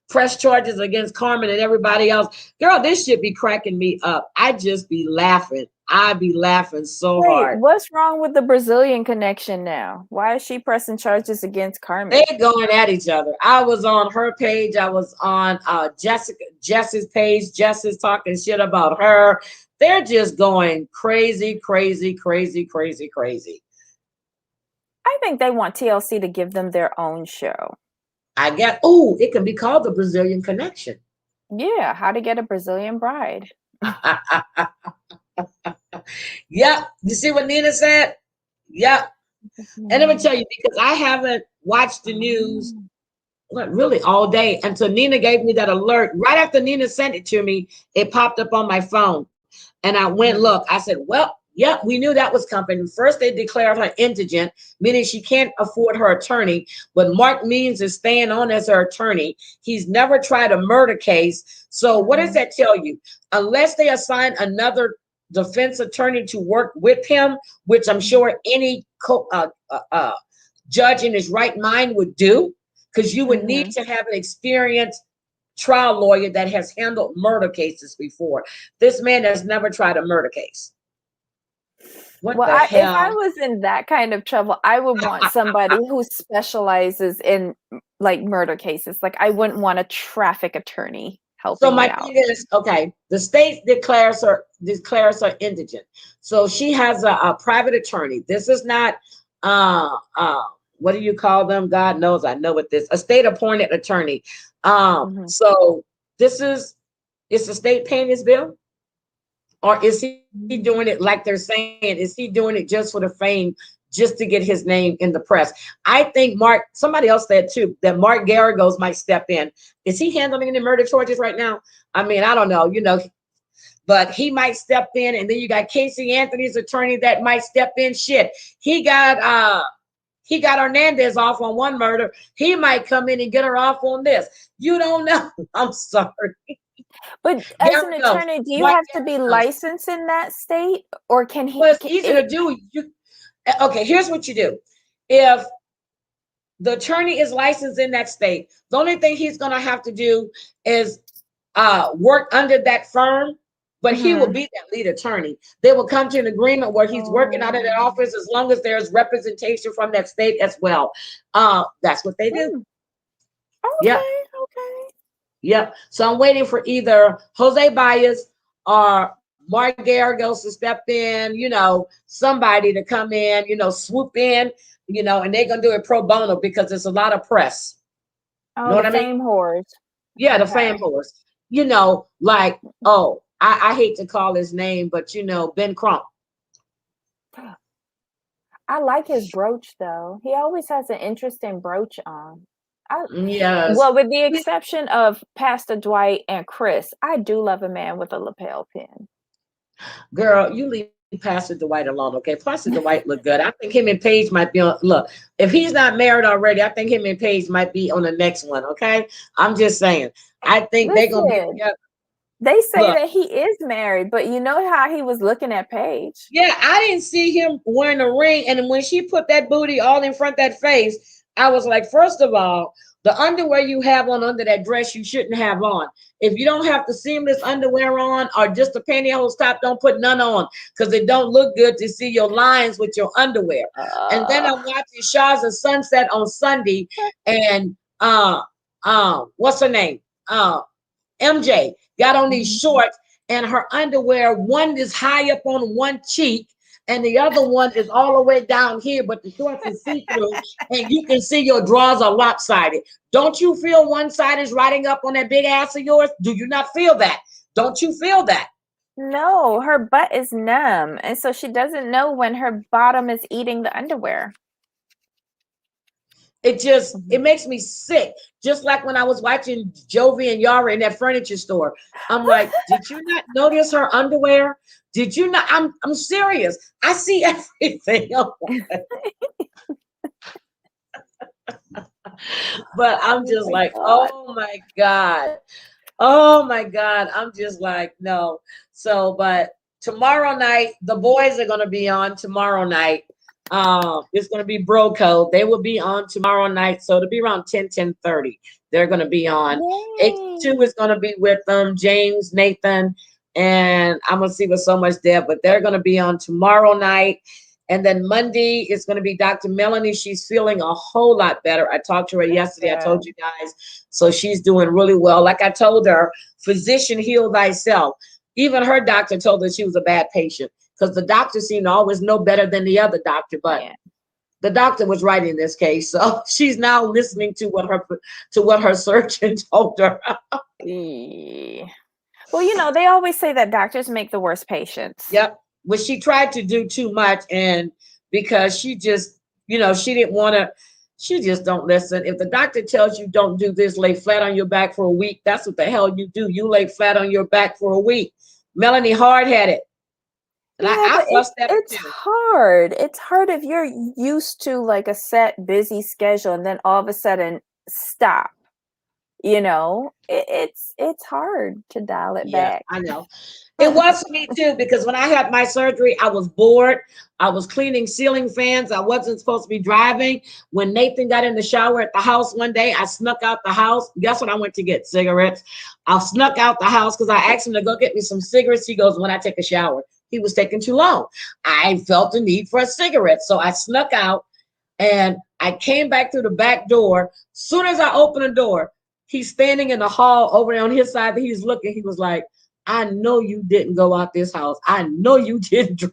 press charges against Carmen and everybody else. Girl, this should be cracking me up. I just be laughing. I be laughing so Wait, hard. what's wrong with the Brazilian connection now? Why is she pressing charges against They Carmen? going at each other. I was on her page. I was on Jess's page. Jess is talking shit about her. They're just going crazy, crazy, crazy, crazy, crazy. I think they want TLC to give them their own show. I get, oh, it can be called the Brazilian Connection. Yeah, how to get a Brazilian bride. Yep. You see what Nina said? Yep. And let me tell you, because I haven't watched the news really all day until Nina gave me that alert. Right after Nina sent it to me, it popped up on my phone. And I went, look, I said, well, yep, we knew that was coming. First, they declared her indigent, meaning she can't afford her attorney. But Mark Means is staying on as her attorney. He's never tried a murder case. So what does that tell you? Unless they assign another defense attorney to work with him, which I'm sure any judge in his right mind would do, because you would need to have an experienced trial lawyer that has handled murder cases before. This man has never tried a murder case. What Well, the if I hell? was in that kind of trouble, I would want somebody who specializes in like murder cases. Like I wouldn't want a traffic attorney So helping me my out. thing is, okay, the state declares her indigent. So she has a private attorney. This is not what do you call them? God knows I know what this a state appointed attorney. So this is the state paying this bill? Or is he doing it like they're saying? Is he doing it just for the fame, just to get his name in the press? I think somebody else said too, that Mark Garagos might step in. Is he handling any murder charges right now? I mean, I don't know, but he might step in. And then you got Casey Anthony's attorney that might step in. Shit, he got Hernandez off on one murder. He might come in and get her off on this. You don't know. I'm sorry. But as an attorney, do you have to be licensed in that state, or can he? Well, it's easy to do. Okay, here's what you do. If the attorney is licensed in that state, the only thing he's going to have to do is work under that firm. but he will Mm-hmm. be that lead attorney. They will come to an agreement where he's working out of that Oh. office as long as there's representation from that state as well. That's what they do. Mm. Yep. Okay. Okay. Yep. So I'm waiting for either Jose Baez or Mark Garagos to step in, somebody to come in, swoop in, and they're going to do it pro bono because there's a lot of press. Oh, Know the what I mean? fame whores. Yeah, the fan Okay. horse. Like, oh, I hate to call his name, but Ben Crump. I like his brooch though. He always has an interesting brooch on. I Yes. Well, with the exception of Pastor Dwight and Chris, I do love a man with a lapel pin. Girl, you leave Pastor Dwight alone, okay? Pastor Dwight look good. I think him and Paige might be on. Look, if he's not married already, I think him and Paige might be on the next one, okay? I'm just saying. I think they're gonna be Listen, together. they say Look, that he is married, but you know how he was looking at Paige. yeah, I didn't see him wearing a ring, and when she put that booty all in front of that face, I was like, first of all, the underwear you have on under that dress, you shouldn't have on. If you don't have the seamless underwear on or just a pantyhose top, don't put none on because it don't look good to see your lines with your underwear. And then Uh, I'm watching Shaw's and Sunset on Sunday, and what's her name? MJ got on these shorts, and her underwear, one is high up on one cheek and the other one is all the way down here, but the shorts is see-through and you can see your drawers are lopsided. Don't you feel one side is riding up on that big ass of yours? Do you not feel that? Don't you feel that? no, her butt is numb, and so she doesn't know when her bottom is eating the underwear. It makes me sick. Just like when I was watching Jovi and Yara in that furniture store. I'm like, did you not notice her underwear? Did you not? I'm serious. I see everything. But I'm Oh just my like, god. oh my God. Oh my God. I'm just like, no. So, but tomorrow night, the boys are gonna be on tomorrow night. It's gonna be Bro Code. They will be on tomorrow night. So it'll be around 10:30. They're gonna be on. H2 Yay. is gonna be with them, James, Nathan, and I'm gonna see with so much depth, but they're gonna be on tomorrow night. And then Monday is going to be Dr. Melanie. She's feeling a whole lot better. I talked to her That's yesterday. I told good. you guys. So she's doing really well. Like I told her, physician, heal thyself. Even her doctor told her she was a bad patient because the doctor seemed to always know better than the other doctor. But Yeah. the doctor was right in this case. So she's now listening to what her surgeon told her. Yeah. Well, they always say that doctors make the worst patients. Yep. Well, she tried to do too much, and because she just, she didn't want to, she just don't listen. If the doctor tells you don't do this, lay flat on your back for a week, that's what the hell you do. You lay flat on your back for a week. Melanie hard headed. And Yeah, I but it's fussed at her it's too. hard. It's hard if you're used to like a set busy schedule and then all of a sudden stop. It's hard to dial it Yes, back. I know. It was for me too, because when I had my surgery, I was bored. I was cleaning ceiling fans. I wasn't supposed to be driving. When Nathan got in the shower at the house one day, I snuck out the house. Guess what I went to get? Cigarettes. I snuck out the house because I asked him to go get me some cigarettes. He goes, when I take a shower. He was taking too long. I felt the need for a cigarette. So I snuck out and I came back through the back door. Soon as I opened the door, he's standing in the hall over there on his side. He's looking. He was like, I know you didn't go out this house. I know you didn't drive.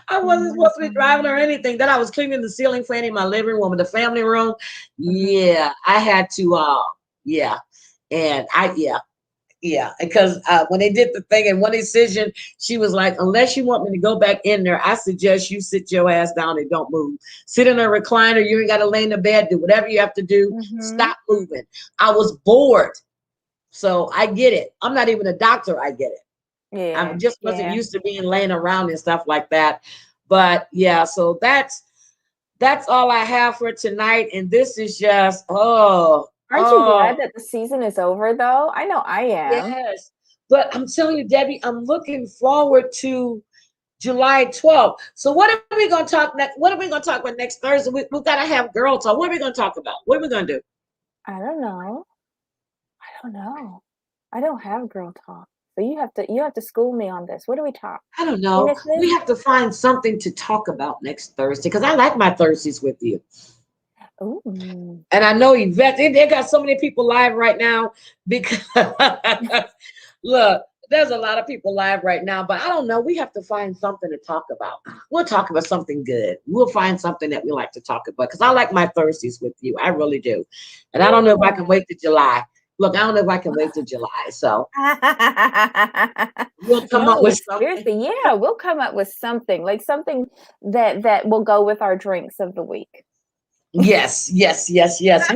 I Oh wasn't my supposed to be driving or god. anything. Then I was cleaning the ceiling fan in my living room, the family room. Mhm. Yeah, I had to, yeah. And yeah, because when they did the thing and one decision, she was like, unless you want me to go back in there, I suggest you sit your ass down and don't move. Sit in a recliner. You ain't got to lay in the bed. Do whatever you have to do. Mhm. Stop moving. I was bored. So I get it. I'm not even a doctor. I get it. I Yeah. just wasn't Yeah. used to being laying around and stuff like that. But yeah, so that's all I have for tonight. And this is just Aren't you glad that the season is over though? I know I am. yes. But I'm telling you, Debbie, I'm looking forward to July 12th. So what are we gonna talk next? What are we gonna talk about next Thursday? We gotta have girl talk. What are we gonna talk about? What are we gonna do? I don't know. I don't know. I don't have girl talk. So you have to school me on this. What do we talk? I don't You know. miss this? We have to find something to talk about next Thursday because I like my Thursdays with you. Ooh. And I know Yvette, they got so many people live right now because look, there's a lot of people live right now, but I don't know. We have to find something to talk about. We'll talk about something good. We'll find something that we like to talk about because I like my Thursdays with you. I really do. And I don't know if I can wait to July. Look, I don't know if I can wait to July. So we'll come up No, with something. seriously, yeah, we'll come up with something like something that will go with our drinks of the week. Yes, yes, yes, yes.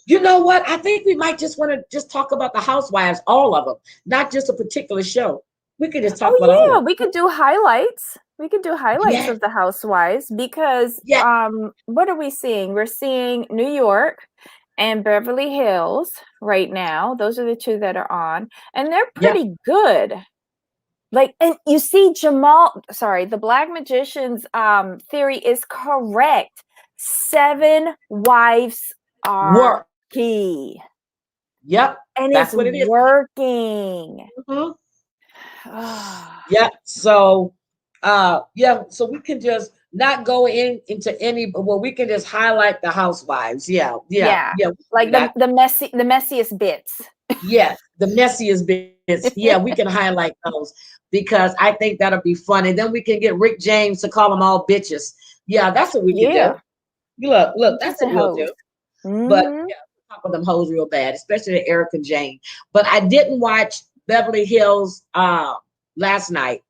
You know what? I think we might just want to just talk about the housewives, all of them, not just a particular show. We could just talk about all Oh of yeah, we could do highlights. We could do them. highlights Yeah, of the housewives because yeah, what are we seeing? We're seeing New York and Beverly Hills right now. Those are the two that are on, and they're yeah. pretty good. Like, and you see the Black Magician's theory is correct. 7 wives are Work. key, Yep, and it's that's what it is. working. Mhm. Ah, Yep. So, yeah. So we can just not go into any. Well, we can just highlight the housewives. Yeah, yeah, yeah, yeah. We can do like that. the messiest bits. Yes, the messiest bits. Yeah, we can highlight those because I think that'll be fun. And then we can get Rick James to call them all bitches. Yeah, that's what we can do. Yeah, Look, bitches that's what and we'll hoes. do. But Mm-hmm. yeah, we'll talk about them hoes real bad, especially Erica Jane. But I didn't watch Beverly Hills last night.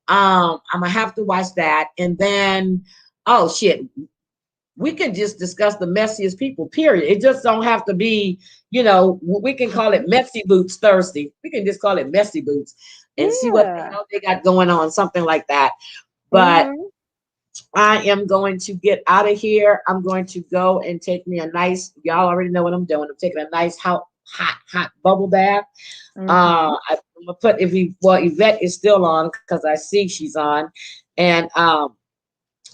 I'm gonna have to watch that. And then, oh shit, we can just discuss the messiest people, period. It just don't have to be, we can call it Messy Boots Thursday. We can just call it Messy Boots and see what the Yeah. hell they got going on, something like that. But Mm-hmm. I am going to get out of here. I'm going to go and take me a nice, y'all already know what I'm doing. I'm taking a nice hot bubble bath. Mm-hmm. I'm gonna put Yvette is still on because I see she's on. And I'm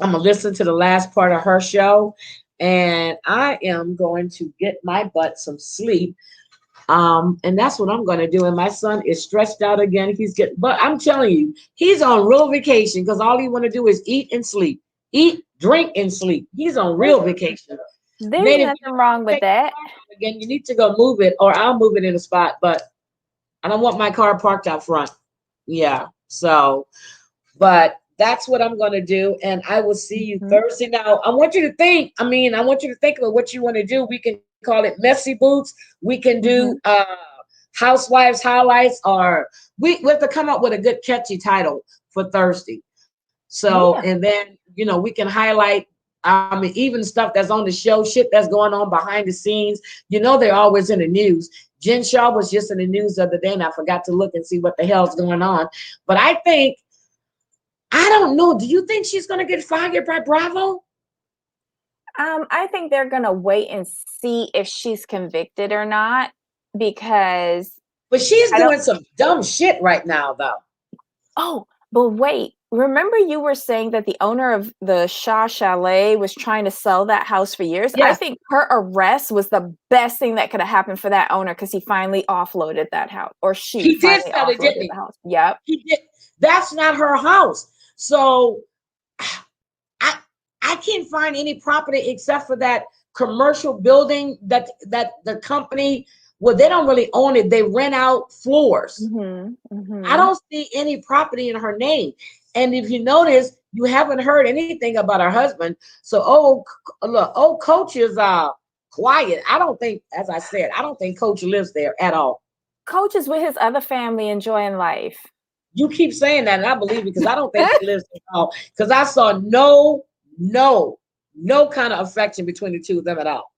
gonna listen to the last part of her show, and I am going to get my butt some sleep. And that's what I'm gonna do. And my son is stretched out again. But I'm telling you, he's on real vacation because all he want to do is eat and sleep, eat, drink, and sleep. He's on real vacation. There's Native, nothing wrong with take your that. car out again. You need to go move it, or I'll move it in a spot. But I don't want my car parked out front. Yeah. So, but that's what I'm going to do. And I will see you Mhm. Thursday. Now, I want you to think about what you want to do. We can call it Messy Boots. We can do Mhm. Housewives Highlights, or we have to come up with a good catchy title for Thursday. So, Yeah. and then, we can highlight, even stuff that's on the show, shit that's going on behind the scenes. They're always in the news. Jen Shaw was just in the news the other day, and I forgot to look and see what the hell's going on. But I don't know. Do you think she's going to get fired by Bravo? I think they're gonna wait and see if she's convicted or not because But she's I don't. doing some dumb shit right now, though. Oh, but wait. Remember you were saying that the owner of the Shaw Chalet was trying to sell that house for years? I Yes, think her arrest was the best thing that could have happened for that owner because he finally offloaded that house, or she he did finally sell it, didn't offloaded the he? house. Yep. He did. That's not her house. So I I can't find any property except for that commercial building that the company. Well, they don't really own it. They rent out floors. Mhm. I Mhm. don't see any property in her name. And if you notice, you haven't heard anything about her husband. So, look, old Coach is quiet. I don't think, as I said, I don't think Coach lives there at all. Coach is with his other family enjoying life. You keep saying that, and I believe it because I don't think he lives there at all. Because I saw no kind of affection between the two of them at all.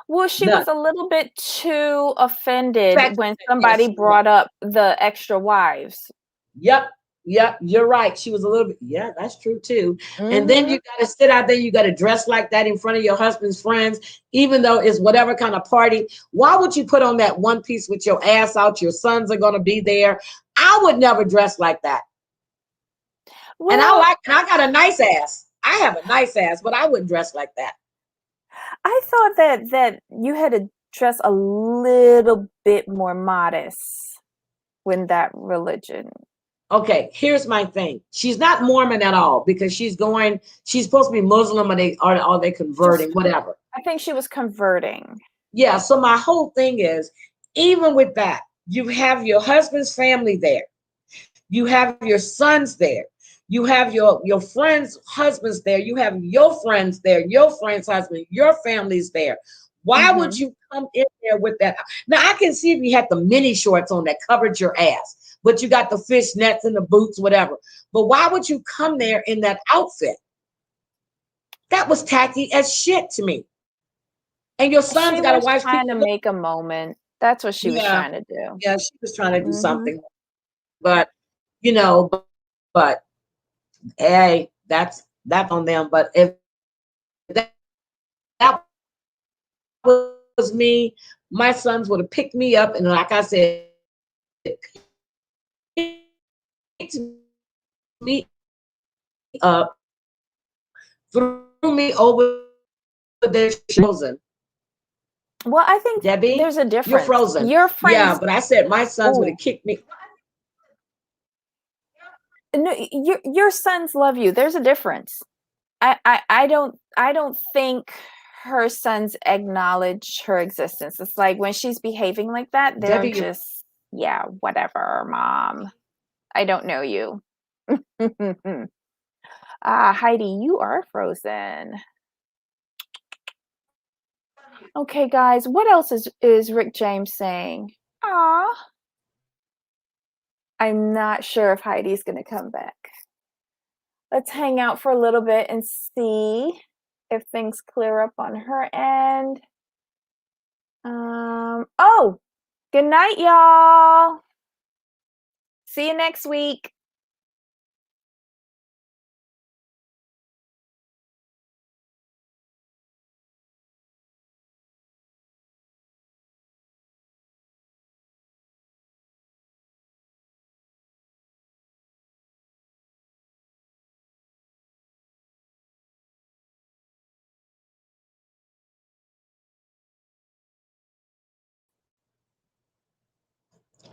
Well, she None. was a little bit too offended Fact, when yes, somebody she was. brought up the extra wives. Yep. Yep, you're right. She was a little bit, yeah, that's true too. And then you Mhm. got to sit out there, you got to dress like that in front of your husband's friends, even though it's whatever kind of party. Why would you put on that one piece with your ass out? Your sons are going to be there. I would never dress like that. And Well, I got a nice ass. I have a nice ass, but I wouldn't dress like that. I thought that you had to dress a little bit more modest. when that religion. Okay, here's my thing. She's not Mormon at all because she's supposed to be Muslim, or are they converting, whatever. I think she was converting. Yeah, so my whole thing is, even with that, you have your husband's family there. You have your sons there. You have your friends' husbands there. You have your friends there, your friend's husband, your family's there. Why would you come in there with that? Now, I can see if you had the mini shorts on that covered your ass, but you got the fish nets and the boots, whatever. But why would you come there in that outfit? That was tacky as shit to me. And your son's She got to was watch trying to people look. make a moment. That's what she was Yeah, trying to do. yeah, she was trying to do Mm-hmm. something. But, but hey, that's on them. But if that was me, my sons would have picked me up and, like I said, picked me up, threw me over their frozen. Well, I think Debbie, there's a you're difference. frozen. Your Yeah, friends, but I said my sons would oh have kicked me. no, your sons love you. There's a difference. I don't think her sons acknowledge her existence. It's like when she's behaving like that, they're Debbie, just, yeah, whatever, mom. I don't know you. Heidi, you are frozen. Okay, guys, what else is Rick James saying? Ah, I'm not sure if Heidi's going to come back. Let's hang out for a little bit and see if things clear up on her end. Oh, good night, y'all. See you next week.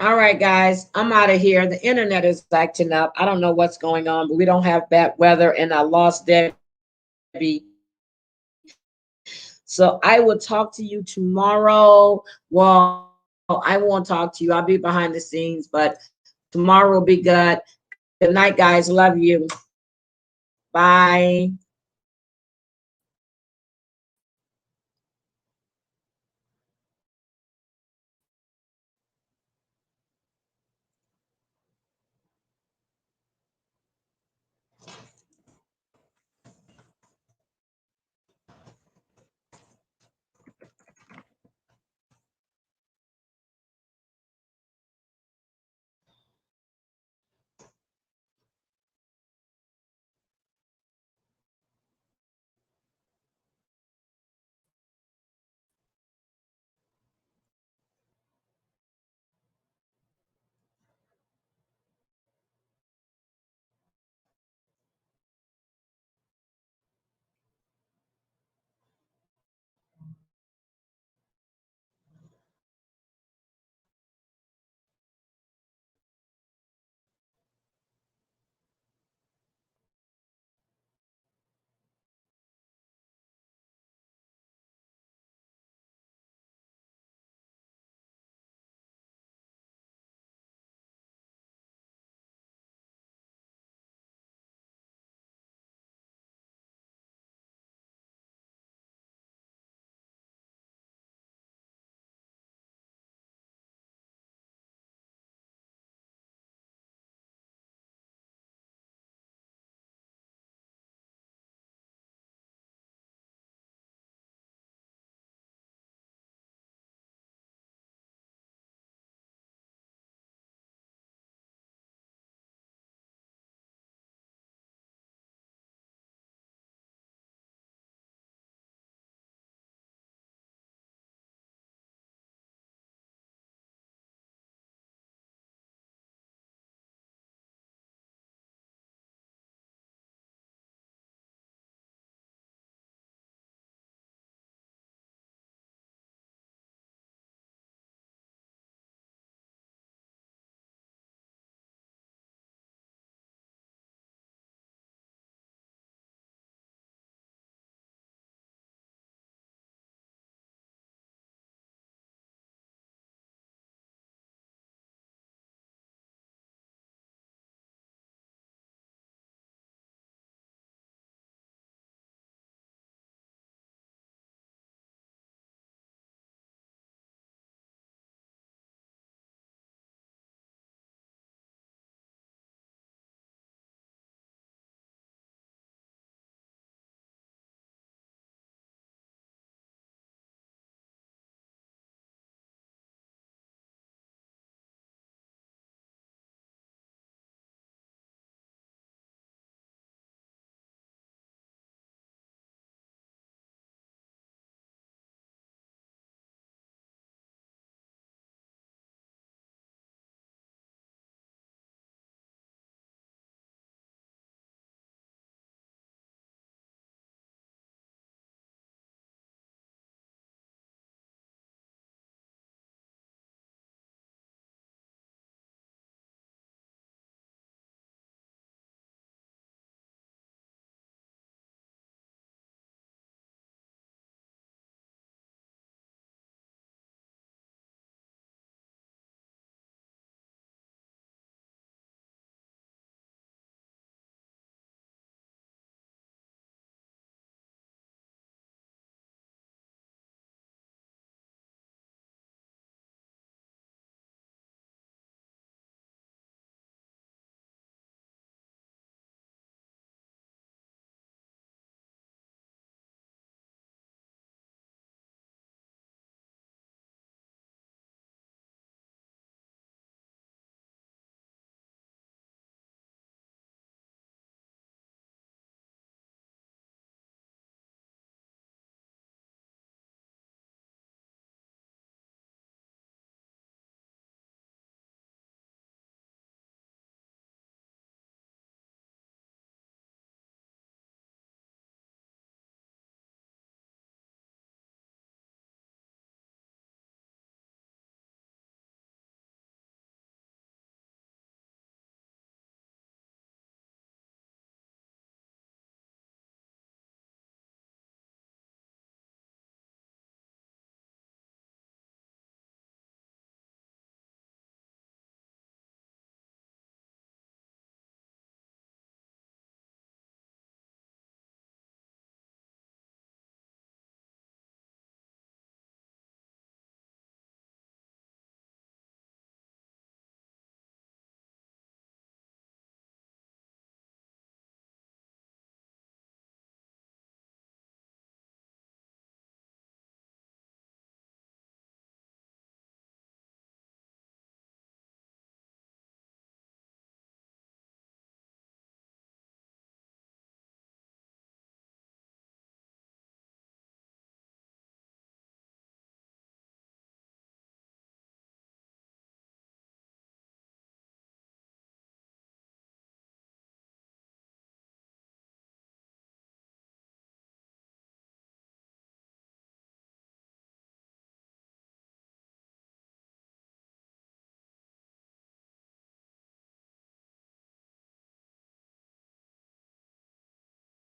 all right, guys, I'm out of here. The internet is acting up. I don't know what's going on, but we don't have bad weather, and I lost Debbie. So I will talk to you tomorrow. Well, I won't talk to you. I'll be behind the scenes, but tomorrow will be good. Good night, guys. Love you. Bye.